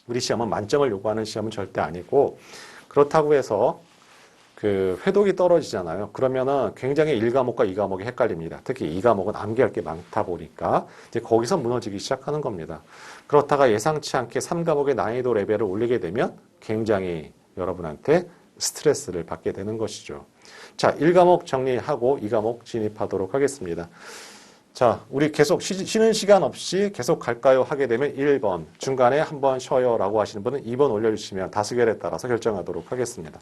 우리 시험은 만점을 요구하는 시험은 절대 아니고, 그렇다고 해서 그 회독이 떨어지잖아요. 그러면은 굉장히 1과목과 2과목이 헷갈립니다. 특히 2과목은 암기할 게 많다 보니까 이제 거기서 무너지기 시작하는 겁니다. 그렇다가 예상치 않게 3과목의 난이도 레벨을 올리게 되면 굉장히 여러분한테 스트레스를 받게 되는 것이죠. 자, 1과목 정리하고 2과목 진입하도록 하겠습니다. 자, 우리 계속 쉬는 시간 없이 계속 갈까요? 하게 되면 1번, 중간에 한번 쉬어요 라고 하시는 분은 2번 올려주시면 다수결에 따라서 결정하도록 하겠습니다.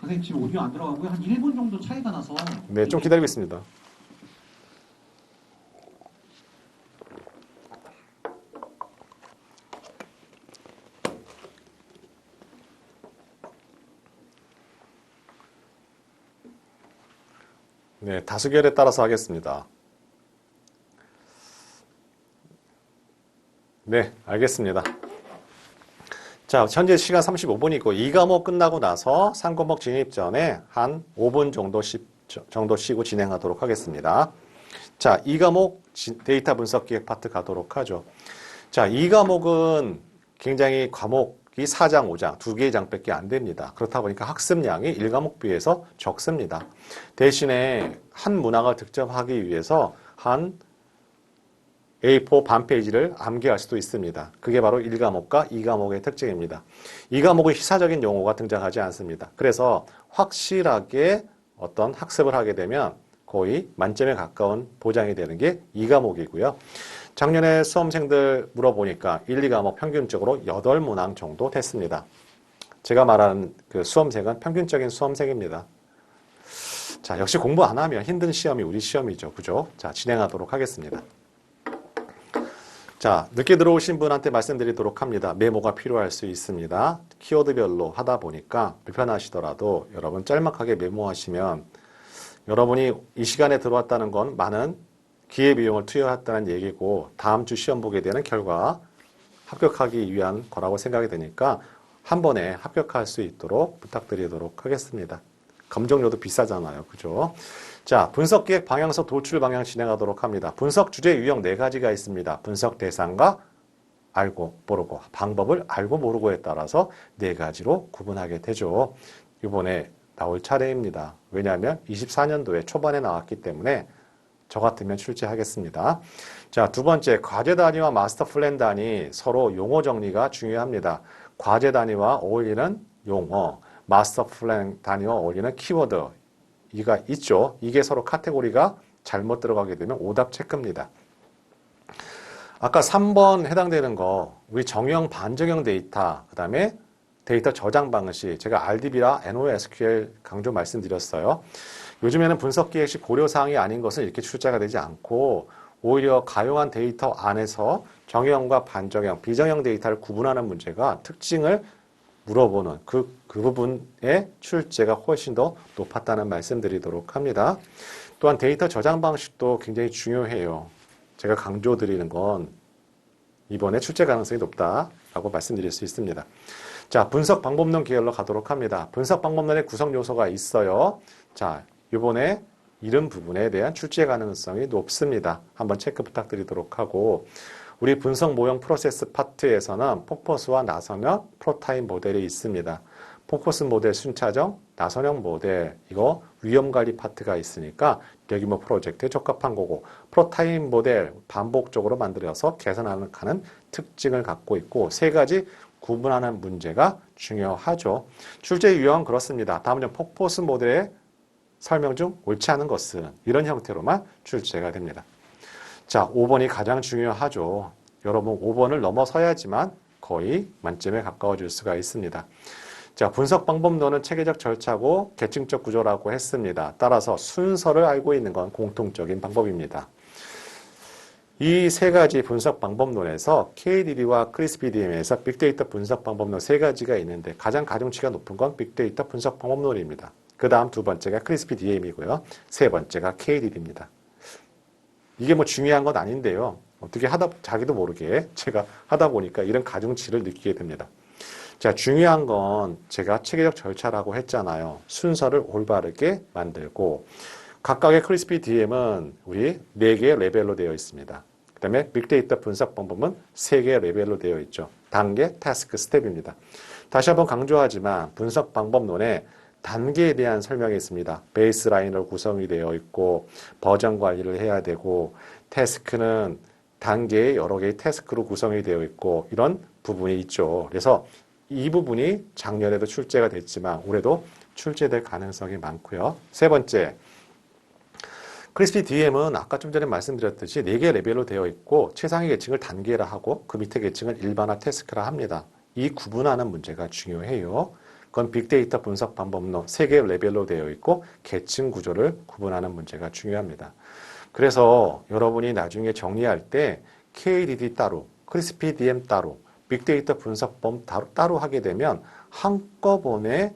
선생님 지금 오디오 안 들어가고요. 한 1분 정도 차이가 나서. 네, 좀 기다리고 있습니다. 네, 다수결에 따라서 하겠습니다. 네, 알겠습니다. 자, 현재 시간 35분이고 2과목 끝나고 나서 3과목 진입 전에 한 5분 정도 쉬고 진행하도록 하겠습니다. 자, 2과목 데이터 분석 기획 파트 가도록 하죠. 자, 2과목은 굉장히 과목이 4장, 5장, 2개의 장밖에 안 됩니다. 그렇다 보니까 학습량이 1과목 비해서 적습니다. 대신에 한 문항을 득점하기 위해서 한 A4 반 페이지를 암기할 수도 있습니다. 그게 바로 1과목과 2과목의 특징입니다. 2과목은 시사적인 용어가 등장하지 않습니다. 그래서 확실하게 어떤 학습을 하게 되면 거의 만점에 가까운 보장이 되는 게 2과목이고요. 작년에 수험생들 물어보니까 1, 2과목 평균적으로 8문항 정도 됐습니다. 제가 말하는 그 수험생은 평균적인 수험생입니다. 자, 역시 공부 안 하면 힘든 시험이 우리 시험이죠. 그죠? 자, 진행하도록 하겠습니다. 자, 늦게 들어오신 분한테 말씀드리도록 합니다. 메모가 필요할 수 있습니다. 키워드별로 하다 보니까 불편하시더라도 여러분 짤막하게 메모하시면 여러분이 이 시간에 들어왔다는 건 많은 기회비용을 투여했다는 얘기고 다음 주 시험 보게 되는 결과 합격하기 위한 거라고 생각이 되니까 한 번에 합격할 수 있도록 부탁드리도록 하겠습니다. 검정료도 비싸잖아요. 그죠? 자, 분석 기획 방향서 도출 방향 진행하도록 합니다. 분석 주제 유형 4가지가 있습니다. 분석 대상과 알고 모르고 방법을 알고 모르고에 따라서 4가지로 구분하게 되죠. 이번에 나올 차례입니다. 왜냐하면 24년도에 초반에 나왔기 때문에 저 같으면 출제하겠습니다. 자, 두 번째 과제 단위와 마스터 플랜 단위 서로 용어 정리가 중요합니다. 과제 단위와 어울리는 용어, 마스터 플랜 단위와 어울리는 키워드 이가 있죠. 이게 서로 카테고리가 잘못 들어가게 되면 오답 체크입니다. 아까 3번 해당되는 거 우리 정형 반정형 데이터 그 다음에 데이터 저장 방식 제가 RDB라 NoSQL 강조 말씀드렸어요. 요즘에는 분석 기획 시 고려사항이 아닌 것은 이렇게 출제가 되지 않고 오히려 가용한 데이터 안에서 정형과 반정형, 비정형 데이터를 구분하는 문제가 특징을 물어보는 그 부분의 출제가 훨씬 더 높았다는 말씀드리도록 합니다. 또한 데이터 저장 방식도 굉장히 중요해요. 제가 강조드리는 건 이번에 출제 가능성이 높다라고 말씀드릴 수 있습니다. 자, 분석 방법론 계열로 가도록 합니다. 분석 방법론의 구성 요소가 있어요. 자, 이번에 이런 부분에 대한 출제 가능성이 높습니다. 한번 체크 부탁드리도록 하고 우리 분석 모형 프로세스 파트에서는 폭포스와 나선형 프로타입 모델이 있습니다. 폭포스 모델 순차적, 나선형 모델 이거 위험관리 파트가 있으니까 대규모 프로젝트에 적합한 거고 프로타입 모델 반복적으로 만들어서 개선하는 특징을 갖고 있고 3가지 구분하는 문제가 중요하죠. 출제 유형은 그렇습니다. 다음 중 폭포스 모델의 설명 중 옳지 않은 것은 이런 형태로만 출제가 됩니다. 자, 5번이 가장 중요하죠. 여러분 5번을 넘어서야지만 거의 만점에 가까워질 수가 있습니다. 자, 분석 방법론은 체계적 절차고 계층적 구조라고 했습니다. 따라서 순서를 알고 있는 건 공통적인 방법입니다. 이 세 가지 분석 방법론에서 KDD와 크리스피DM에서 빅데이터 분석 방법론 세 가지가 있는데 가장 가중치가 높은 건 빅데이터 분석 방법론입니다. 그 다음 두 번째가 크리스피DM이고요. 세 번째가 KDD입니다. 이게 뭐 중요한 건 아닌데요. 어떻게 자기도 모르게 제가 하다 보니까 이런 가중치를 느끼게 됩니다. 자, 중요한 건 제가 체계적 절차라고 했잖아요. 순서를 올바르게 만들고 각각의 크리스피DM은 우리 4개의 레벨로 되어 있습니다. 그 다음에 빅데이터 분석 방법은 3개의 레벨로 되어 있죠. 단계, 타스크, 스텝입니다. 다시 한번 강조하지만 분석 방법론에 단계에 대한 설명이 있습니다. 베이스라인으로 구성이 되어 있고 버전 관리를 해야 되고 태스크는 단계의 여러 개의 태스크로 구성이 되어 있고 이런 부분이 있죠. 그래서 이 부분이 작년에도 출제가 됐지만 올해도 출제될 가능성이 많고요. 세 번째, 크리스피DM은 아까 좀 전에 말씀드렸듯이 4개 레벨로 되어 있고 최상위 계층을 단계라 하고 그 밑에 계층을 일반화 태스크라 합니다. 이 구분하는 문제가 중요해요. 그건 빅데이터 분석 방법론 3개 레벨로 되어 있고 계층 구조를 구분하는 문제가 중요합니다. 그래서 여러분이 나중에 정리할 때 KDD 따로, 크리스피DM 따로, 빅데이터 분석법 따로 하게 되면 한꺼번에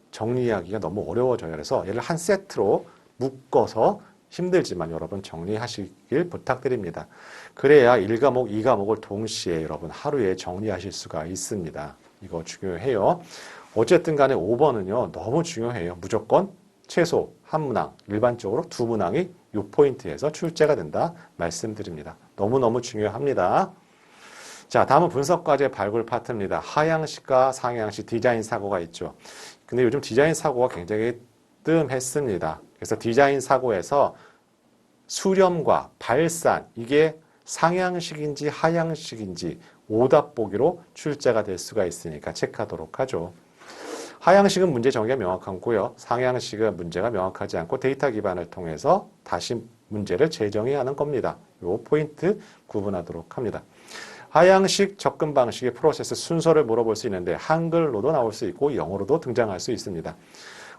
정리하기가 너무 어려워져요. 그래서 얘를 한 세트로 묶어서 힘들지만 여러분 정리하시길 부탁드립니다. 그래야 1과목, 2과목을 동시에 여러분 하루에 정리하실 수가 있습니다. 이거 중요해요. 어쨌든 간에 5번은요. 너무 중요해요. 무조건 최소 한 문항, 일반적으로 2문항이 이 포인트에서 출제가 된다 말씀드립니다. 너무너무 중요합니다. 자, 다음은 분석과제 발굴 파트입니다. 하향식과 상향식 디자인 사고가 있죠. 근데 요즘 디자인 사고가 굉장히 뜸했습니다. 그래서 디자인 사고에서 수렴과 발산, 이게 상향식인지 하향식인지 오답 보기로 출제가 될 수가 있으니까 체크하도록 하죠. 하향식은 문제 정의가 명확하고요. 상향식은 문제가 명확하지 않고 데이터 기반을 통해서 다시 문제를 재정의해야 하는 겁니다. 이 포인트 구분하도록 합니다. 하향식 접근 방식의 프로세스 순서를 물어볼 수 있는데 한글로도 나올 수 있고 영어로도 등장할 수 있습니다.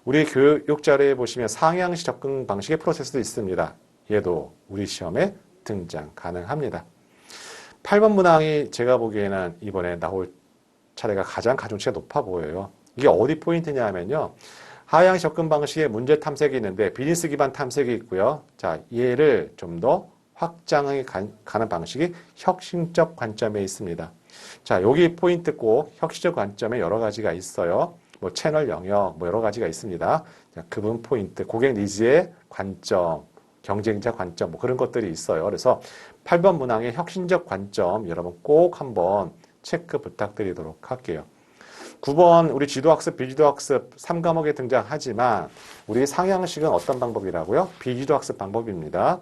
우리 교육 자료에 보시면 상향식 접근 방식의 프로세스도 있습니다. 얘도 우리 시험에 등장 가능합니다. 8번 문항이 제가 보기에는 이번에 나올 차례가 가장 가중치가 높아 보여요. 이게 어디 포인트냐 하면요. 하향식 접근 방식의 문제 탐색이 있는데 비즈니스 기반 탐색이 있고요. 자, 얘를 좀 더 확장해 가는 방식이 혁신적 관점에 있습니다. 자, 여기 포인트 꼭 혁신적 관점에 여러 가지가 있어요. 뭐 채널 영역, 뭐 여러 가지가 있습니다. 자, 그분 포인트, 고객 니즈의 관점, 경쟁자 관점, 뭐 그런 것들이 있어요. 그래서 8번 문항의 혁신적 관점 여러분 꼭 한번 체크 부탁드리도록 할게요. 9번 우리 지도학습, 비지도학습 3과목에 등장하지만 우리 상향식은 어떤 방법이라고요? 비지도학습 방법입니다.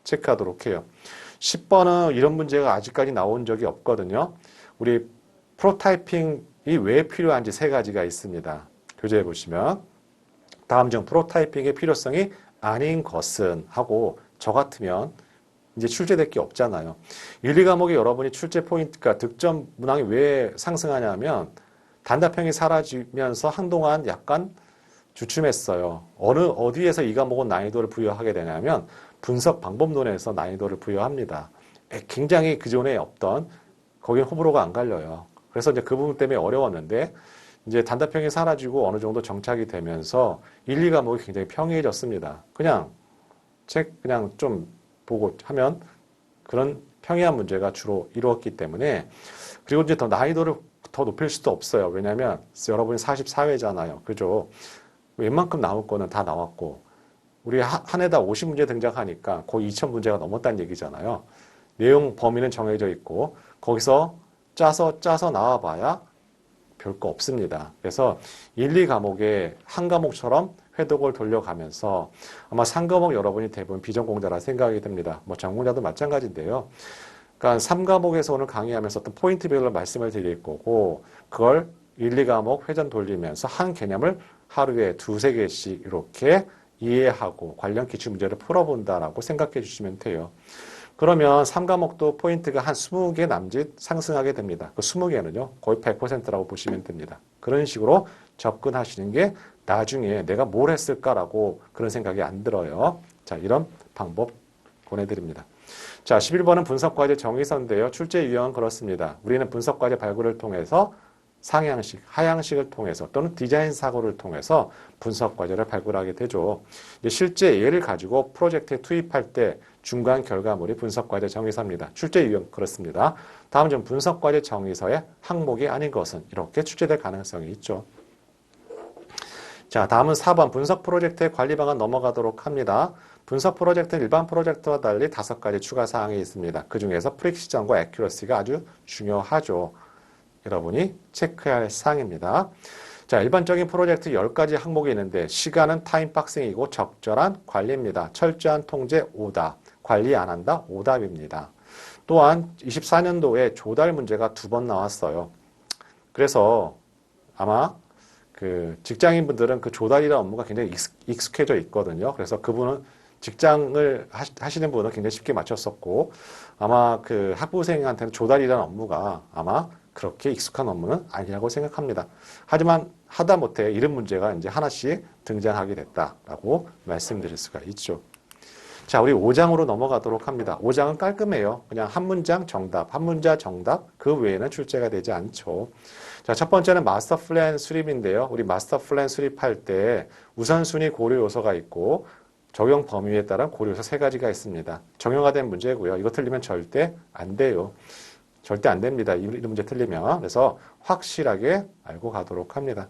체크하도록 해요. 10번은 이런 문제가 아직까지 나온 적이 없거든요. 우리 프로타이핑이 왜 필요한지 3가지가 있습니다. 교재에 보시면 다음 중 프로타이핑의 필요성이 아닌 것은 하고 저 같으면 이제 출제될 게 없잖아요. 1, 2과목에 여러분이 출제 포인트가 득점 문항이 왜 상승하냐면 단답형이 사라지면서 한동안 약간 주춤했어요. 어디에서 이 과목은 난이도를 부여하게 되냐면 분석 방법론에서 난이도를 부여합니다. 굉장히 그전에 없던 거기는 호불호가 안 갈려요. 그래서 이제 그 부분 때문에 어려웠는데 이제 단답형이 사라지고 어느 정도 정착이 되면서 1, 2과목이 굉장히 평이해졌습니다. 그냥 좀 보고 하면 그런 평이한 문제가 주로 이루었기 때문에 그리고 이제 더 난이도를 더 높일 수도 없어요. 왜냐하면 여러분이 44회잖아요. 그죠? 웬만큼 나올 거는 다 나왔고 우리 한 해다 50문제 등장하니까 거의 2000문제가 넘었다는 얘기잖아요. 내용 범위는 정해져 있고 거기서 짜서 나와봐야 별거 없습니다. 그래서 1, 2과목에 한 과목처럼 회독을 돌려가면서 아마 3과목 여러분이 대부분 비전공자라 생각이 듭니다. 뭐 전공자도 마찬가지인데요. 그러니까 3과목에서 오늘 강의하면서 어떤 포인트별로 말씀을 드릴 거고 그걸 1, 2과목 회전 돌리면서 한 개념을 하루에 2-3개씩 이렇게 이해하고 관련 기출문제를 풀어본다라고 생각해 주시면 돼요. 그러면 3과목도 포인트가 한 20개 남짓 상승하게 됩니다. 그 20개는요, 거의 100%라고 보시면 됩니다. 그런 식으로 접근하시는 게 나중에 내가 뭘 했을까라고 그런 생각이 안 들어요. 자, 이런 방법 권해드립니다. 자, 11번은 분석과제 정의서인데요. 출제 유형은 그렇습니다. 우리는 분석과제 발굴을 통해서 상향식, 하향식을 통해서 또는 디자인 사고를 통해서 분석과제를 발굴하게 되죠. 실제 예를 가지고 프로젝트에 투입할 때 중간 결과물이 분석과제 정의서입니다. 출제 유형 그렇습니다. 다음 좀 분석과제 정의서의 항목이 아닌 것은 이렇게 출제될 가능성이 있죠. 자, 다음은 4번 분석 프로젝트의 관리 방안 넘어가도록 합니다. 분석 프로젝트는 일반 프로젝트와 달리 5가지 추가 사항이 있습니다. 그 중에서 프리시전과 애큐러시가 아주 중요하죠. 여러분이 체크해야 할 사항입니다. 자, 일반적인 프로젝트 10가지 항목이 있는데 시간은 타임박싱이고 적절한 관리입니다. 철저한 통제 오답, 관리 안 한다 오답입니다. 또한 24년도에 조달 문제가 2번 나왔어요. 그래서 아마 그 직장인분들은 그 조달이라는 업무가 굉장히 익숙해져 있거든요. 그래서 그분은 직장을 하시는 분은 굉장히 쉽게 맞췄었고 아마 그 학부생한테는 조달이라는 업무가 아마 그렇게 익숙한 업무는 아니라고 생각합니다. 하지만 하다못해 이런 문제가 이제 하나씩 등장하게 됐다라고 말씀드릴 수가 있죠. 자, 우리 5장으로 넘어가도록 합니다. 5장은 깔끔해요. 그냥 한 문장 정답, 한 문자 정답, 그 외에는 출제가 되지 않죠. 자, 첫 번째는 마스터 플랜 수립인데요. 우리 마스터 플랜 수립할 때 우선순위 고려 요소가 있고 적용 범위에 따른 고려 요소 3가지가 있습니다. 정형화된 문제고요. 이거 틀리면 절대 안 돼요. 절대 안 됩니다. 이 문제 틀리면. 그래서 확실하게 알고 가도록 합니다.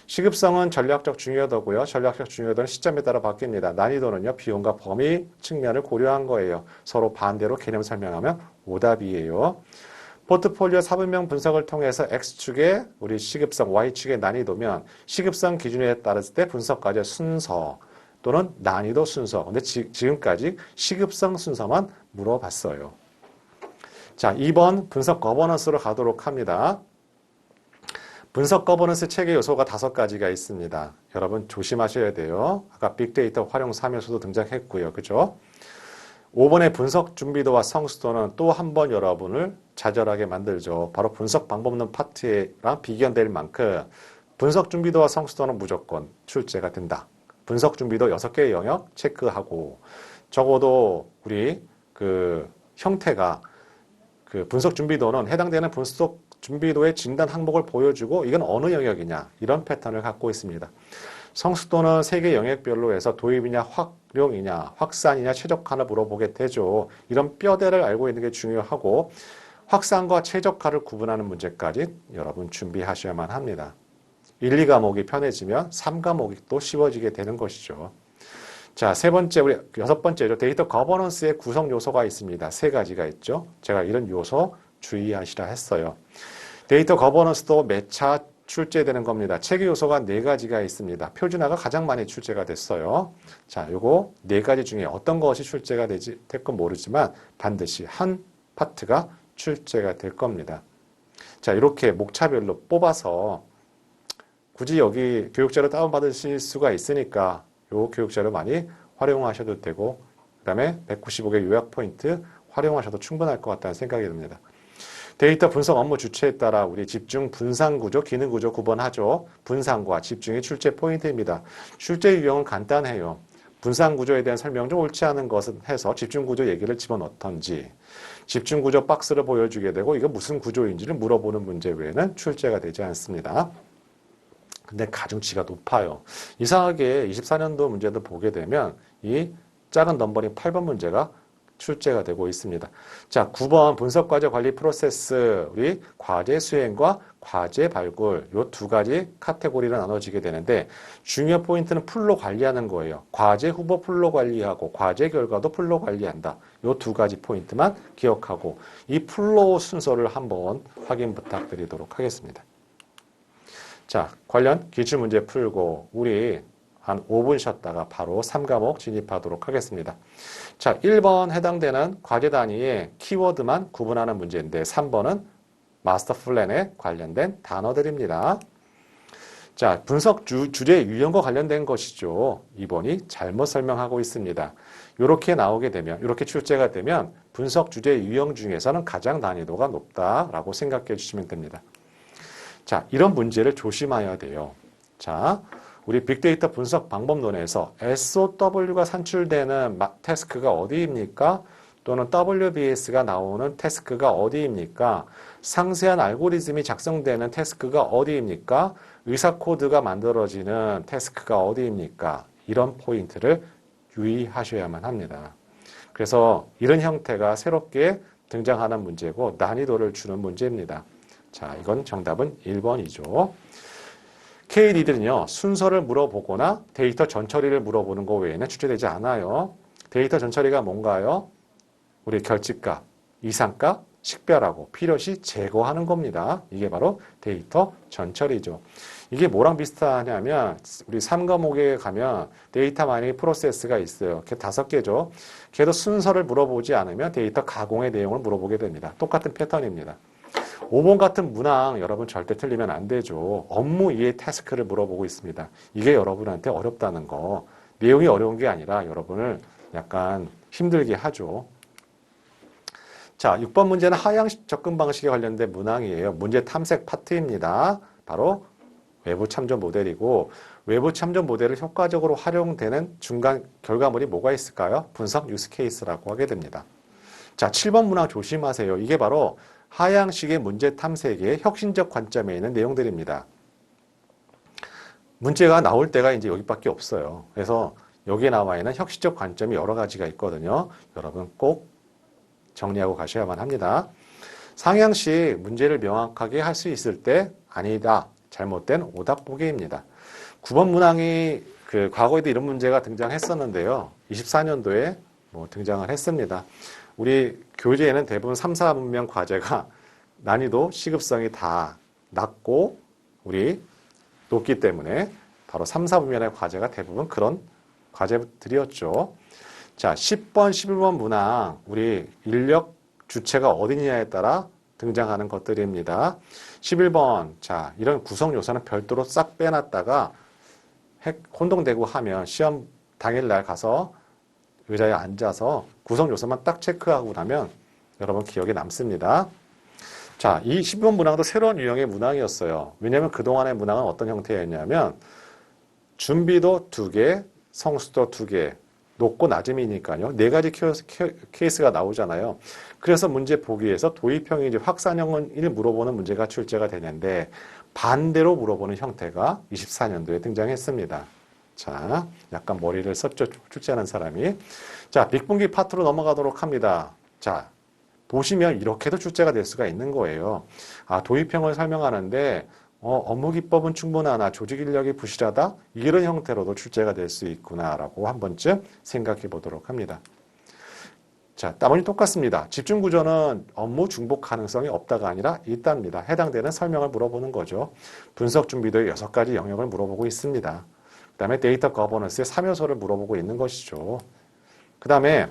시급성은 전략적 중요도고요. 전략적 중요도는 시점에 따라 바뀝니다. 난이도는요, 비용과 범위 측면을 고려한 거예요. 서로 반대로 개념 설명하면 오답이에요. 포트폴리오 사분명 분석을 통해서 X축의 우리 시급성, Y축의 난이도면 시급성 기준에 따랐을 때 분석과제 순서 또는 난이도 순서. 근데 지금까지 시급성 순서만 물어봤어요. 자, 2번 분석 거버넌스로 가도록 합니다. 분석 거버넌스 체계 요소가 5가지가 있습니다. 여러분 조심하셔야 돼요. 아까 빅데이터 활용 3요소도 등장했고요. 그죠? 5번의 분석 준비도와 성수도는 또 한 번 여러분을 좌절하게 만들죠. 바로 분석 방법 없는 파트랑 비견될 만큼 분석 준비도와 성수도는 무조건 출제가 된다. 분석 준비도 6개의 영역 체크하고 적어도 우리 그 형태가 그 분석 준비도는 해당되는 분석 준비도의 진단 항목을 보여주고 이건 어느 영역이냐 이런 패턴을 갖고 있습니다. 성숙도는 3개 영역별로 해서 도입이냐 활용이냐 확산이냐 최적화를 물어보게 되죠. 이런 뼈대를 알고 있는 게 중요하고 확산과 최적화를 구분하는 문제까지 여러분 준비하셔야만 합니다. 1, 2과목이 편해지면 3과목이 또 쉬워지게 되는 것이죠. 자, 3번째, 우리 6번째죠. 데이터 거버넌스의 구성 요소가 있습니다. 3가지가 있죠. 제가 이런 요소 주의하시라 했어요. 데이터 거버넌스도 매차 출제되는 겁니다. 체계 요소가 4가지가 있습니다. 표준화가 가장 많이 출제가 됐어요. 자, 요거 4가지 중에 어떤 것이 출제가 될 건 모르지만 반드시 한 파트가 출제가 될 겁니다. 자, 이렇게 목차별로 뽑아서 굳이 여기 교육자료 다운받으실 수가 있으니까 요 교육자료 많이 활용하셔도 되고 그 다음에 195개 요약 포인트 활용하셔도 충분할 것 같다는 생각이 듭니다. 데이터 분석 업무 주체에 따라 우리 집중 분산 구조, 기능 구조 구분하죠. 분산과 집중이 출제 포인트입니다. 출제 유형은 간단해요. 분산 구조에 대한 설명 좀 옳지 않은 것은 해서 집중 구조 얘기를 집어넣던지 집중 구조 박스를 보여주게 되고 이거 무슨 구조인지를 물어보는 문제 외에는 출제가 되지 않습니다. 근데 가중치가 높아요. 이상하게 24년도 문제도 보게 되면 이 작은 넘버링 8번 문제가 출제가 되고 있습니다. 자, 9번 분석과제 관리 프로세스, 우리 과제 수행과 과제 발굴 요 2가지 카테고리로 나눠지게 되는데 중요 포인트는 풀로 관리하는 거예요. 과제 후보 풀로 관리하고 과제 결과도 풀로 관리한다. 요 2가지 포인트만 기억하고 이 풀로 순서를 한번 확인 부탁드리도록 하겠습니다. 자, 관련 기출문제 풀고 우리 한 5분 쉬었다가 바로 3과목 진입하도록 하겠습니다. 자, 1번 해당되는 과제 단위의 키워드만 구분하는 문제인데 3번은 마스터 플랜에 관련된 단어들입니다. 자, 분석 주제 유형과 관련된 것이죠. 2번이 잘못 설명하고 있습니다. 이렇게 나오게 되면, 이렇게 출제가 되면 분석 주제 유형 중에서는 가장 난이도가 높다라고 생각해 주시면 됩니다. 자, 이런 문제를 조심해야 돼요. 자, 우리 빅데이터 분석 방법론에서 SOW가 산출되는 태스크가 어디입니까? 또는 WBS가 나오는 태스크가 어디입니까? 상세한 알고리즘이 작성되는 태스크가 어디입니까? 의사 코드가 만들어지는 태스크가 어디입니까? 이런 포인트를 유의하셔야만 합니다. 그래서 이런 형태가 새롭게 등장하는 문제고 난이도를 주는 문제입니다. 자, 이건 정답은 1번이죠. KD들은요, 순서를 물어보거나 데이터 전처리를 물어보는 것 외에는 출제되지 않아요. 데이터 전처리가 뭔가요? 우리 결집값, 이상값, 식별하고 필요시 제거하는 겁니다. 이게 바로 데이터 전처리죠. 이게 뭐랑 비슷하냐면 우리 3과목에 가면 데이터 마이닝 프로세스가 있어요. 걔 5개죠. 걔도 순서를 물어보지 않으면 데이터 가공의 내용을 물어보게 됩니다. 똑같은 패턴입니다. 5번 같은 문항 여러분 절대 틀리면 안 되죠. 업무 이해 태스크를 물어보고 있습니다. 이게 여러분한테 어렵다는 거. 내용이 어려운 게 아니라 여러분을 약간 힘들게 하죠. 자, 6번 문제는 하향 접근 방식에 관련된 문항이에요. 문제 탐색 파트입니다. 바로 외부 참조 모델이고 외부 참조 모델을 효과적으로 활용되는 중간 결과물이 뭐가 있을까요? 분석 유스 케이스라고 하게 됩니다. 자, 7번 문항 조심하세요. 이게 바로 하향식의 문제 탐색의 혁신적 관점에 있는 내용들입니다. 문제가 나올 때가 이제 여기밖에 없어요. 그래서 여기에 나와 있는 혁신적 관점이 여러 가지가 있거든요. 여러분 꼭 정리하고 가셔야만 합니다. 상향식 문제를 명확하게 할 수 있을 때 아니다, 잘못된 오답 보기입니다. 9번 문항이 과거에도 이런 문제가 등장했었는데요. 24년도에 등장을 했습니다. 우리 교재에는 대부분 3, 4분명 과제가 난이도, 시급성이 다 낮고 우리 높기 때문에 바로 3, 4분면의 과제가 대부분 그런 과제들이었죠. 자, 10번, 11번 문항 우리 인력 주체가 어디냐에 따라 등장하는 것들입니다. 11번, 자, 이런 구성 요소는 별도로 싹 빼놨다가 혼동되고 하면 시험 당일날 가서 의자에 앉아서 구성 요소만 딱 체크하고 나면 여러분 기억에 남습니다. 자, 이 10번 문항도 새로운 유형의 문항이었어요. 왜냐하면 그동안의 문항은 어떤 형태였냐면 준비도 2개, 성수도 2개, 높고 낮음이니까요. 4가지 케이스가 나오잖아요. 그래서 문제 보기에서 도입형인지 확산형을 물어보는 문제가 출제가 되는데 반대로 물어보는 형태가 24년도에 등장했습니다. 자, 약간 머리를 썼죠. 출제하는 사람이. 자, 빅분기 파트로 넘어가도록 합니다. 자, 보시면 이렇게도 출제가 될 수가 있는 거예요. 아, 도입형을 설명하는데 업무 기법은 충분하나 조직 인력이 부실하다? 이런 형태로도 출제가 될 수 있구나라고 한 번쯤 생각해 보도록 합니다. 자, 나머지 똑같습니다. 집중 구조는 업무 중복 가능성이 없다가 아니라 있답니다. 해당되는 설명을 물어보는 거죠. 분석 준비도의 6가지 영역을 물어보고 있습니다. 그 다음에 데이터 거버넌스의 3요소를 물어보고 있는 것이죠. 그 다음에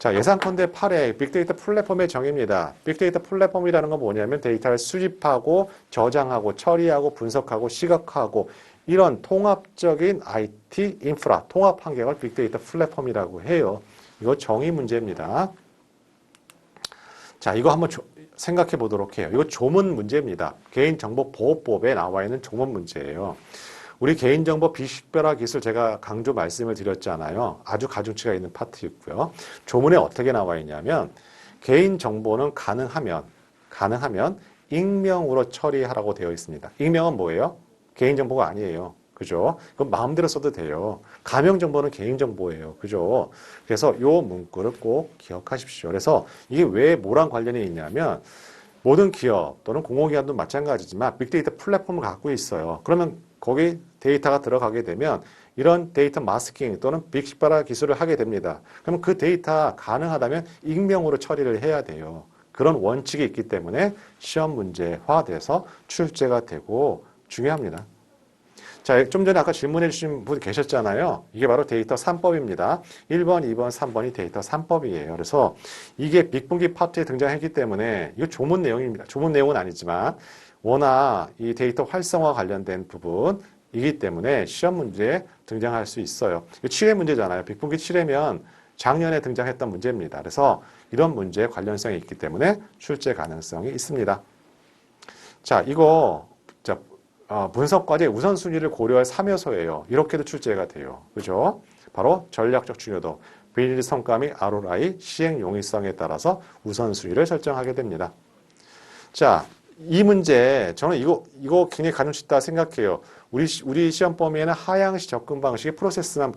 자, 예상컨대 8회 빅데이터 플랫폼의 정의입니다. 빅데이터 플랫폼이라는 건 뭐냐면 데이터를 수집하고 저장하고 처리하고 분석하고 시각화하고 이런 통합적인 IT 인프라, 통합 환경을 빅데이터 플랫폼이라고 해요. 이거 정의 문제입니다. 자, 이거 한번 생각해 보도록 해요. 이거 조문 문제입니다. 개인정보보호법에 나와 있는 조문 문제예요. 우리 개인정보 비식별화 기술 제가 강조 말씀을 드렸잖아요. 아주 가중치가 있는 파트였고요. 조문에 어떻게 나와 있냐면 개인정보는 가능하면 익명으로 처리하라고 되어 있습니다. 익명은 뭐예요? 개인정보가 아니에요. 그죠? 그건 마음대로 써도 돼요. 가명정보는 개인정보예요. 그죠? 그래서 이 문구를 꼭 기억하십시오. 그래서 이게 왜 뭐랑 관련이 있냐면 모든 기업 또는 공공기관도 마찬가지지만 빅데이터 플랫폼을 갖고 있어요. 그러면 거기 데이터가 들어가게 되면 이런 데이터 마스킹 또는 빅식별화 기술을 하게 됩니다. 그러면 그 데이터 가능하다면 익명으로 처리를 해야 돼요. 그런 원칙이 있기 때문에 시험 문제화돼서 출제가 되고 중요합니다. 자, 좀 전에 아까 질문해 주신 분 계셨잖아요. 이게 바로 데이터 3법입니다. 1번, 2번, 3번이 데이터 3법이에요. 그래서 이게 빅분기 파트에 등장했기 때문에 이거 조문 내용입니다. 조문 내용은 아니지만 워낙 이 데이터 활성화 관련된 부분 문제이기 때문에 시험 문제에 등장할 수 있어요. 7회 문제잖아요. 빅분기 7회면 작년에 등장했던 문제입니다. 그래서 이런 문제에 관련성이 있기 때문에 출제 가능성이 있습니다. 자, 이거 분석과제 우선순위를 고려할 3요소예요. 이렇게도 출제가 돼요. 그죠? 바로 전략적 중요도, 비밀 성과 및 ROI, 시행 용이성에 따라서 우선순위를 설정하게 됩니다. 자, 이 문제 저는 이거 굉장히 가슴 쉽다 생각해요. 우리 시험 범위에는 하향식 접근 방식의 프로세스만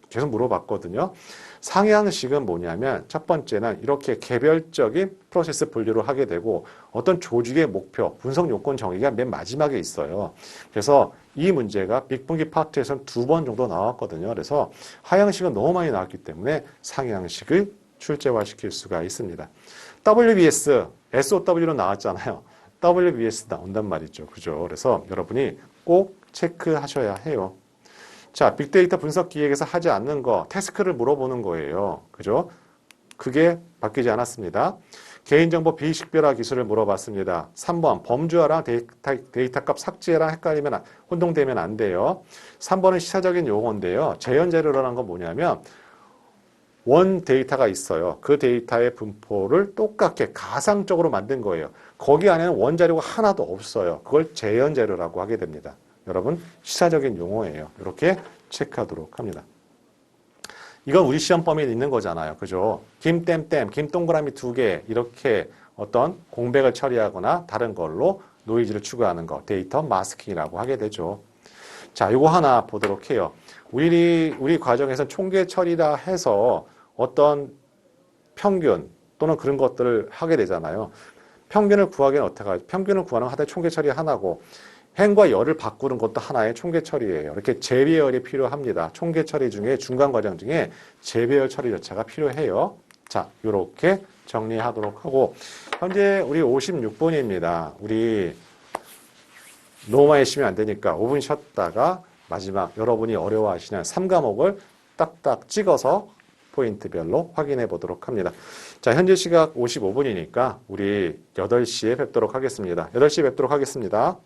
계속 물어봤거든요. 상향식은 뭐냐면 첫 번째는 이렇게 개별적인 프로세스 분류를 하게 되고 어떤 조직의 목표, 분석 요건 정의가 맨 마지막에 있어요. 그래서 이 문제가 빅분기 파트에서는 2번 정도 나왔거든요. 그래서 하향식은 너무 많이 나왔기 때문에 상향식을 출제화시킬 수가 있습니다. WBS, SOW로 나왔잖아요. WBS 나온단 말이죠. 그죠? 그래서 여러분이 꼭 체크하셔야 해요. 자, 빅데이터 분석 기획에서 하지 않는 거, 태스크를 물어보는 거예요. 그죠? 그게 바뀌지 않았습니다. 개인정보 비식별화 기술을 물어봤습니다. 3번, 범주화랑 데이터 값 삭제랑 헷갈리면, 혼동되면 안 돼요. 3번은 시사적인 용어인데요. 재현 재료라는 건 뭐냐면, 원 데이터가 있어요. 그 데이터의 분포를 똑같게 가상적으로 만든 거예요. 거기 안에는 원자료가 하나도 없어요. 그걸 재현 재료라고 하게 됩니다. 여러분, 시사적인 용어예요. 이렇게 체크하도록 합니다. 이건 우리 시험 범위에 있는 거잖아요. 그죠? 김 동그라미 2개 이렇게 어떤 공백을 처리하거나 다른 걸로 노이즈를 추구하는 거, 데이터 마스킹이라고 하게 되죠. 자, 이거 하나 보도록 해요. 우리 과정에서 총계 처리라 해서 어떤 평균 또는 그런 것들을 하게 되잖아요. 평균을 구하기는 어떻게 하죠? 평균을 구하는 하나의 총계 처리 하나고 행과 열을 바꾸는 것도 하나의 총계 처리예요. 이렇게 재배열이 필요합니다. 총계 처리 중에 중간 과정 중에 재배열 처리 절차가 필요해요. 자, 이렇게 정리하도록 하고 현재 우리 56분입니다. 우리 너무 많이 쉬면 안 되니까 5분 쉬었다가 마지막 여러분이 어려워하시는 3과목을 딱딱 찍어서 포인트별로 확인해 보도록 합니다. 자, 현재 시각 55분이니까 우리 8시에 뵙도록 하겠습니다. 8시에 뵙도록 하겠습니다.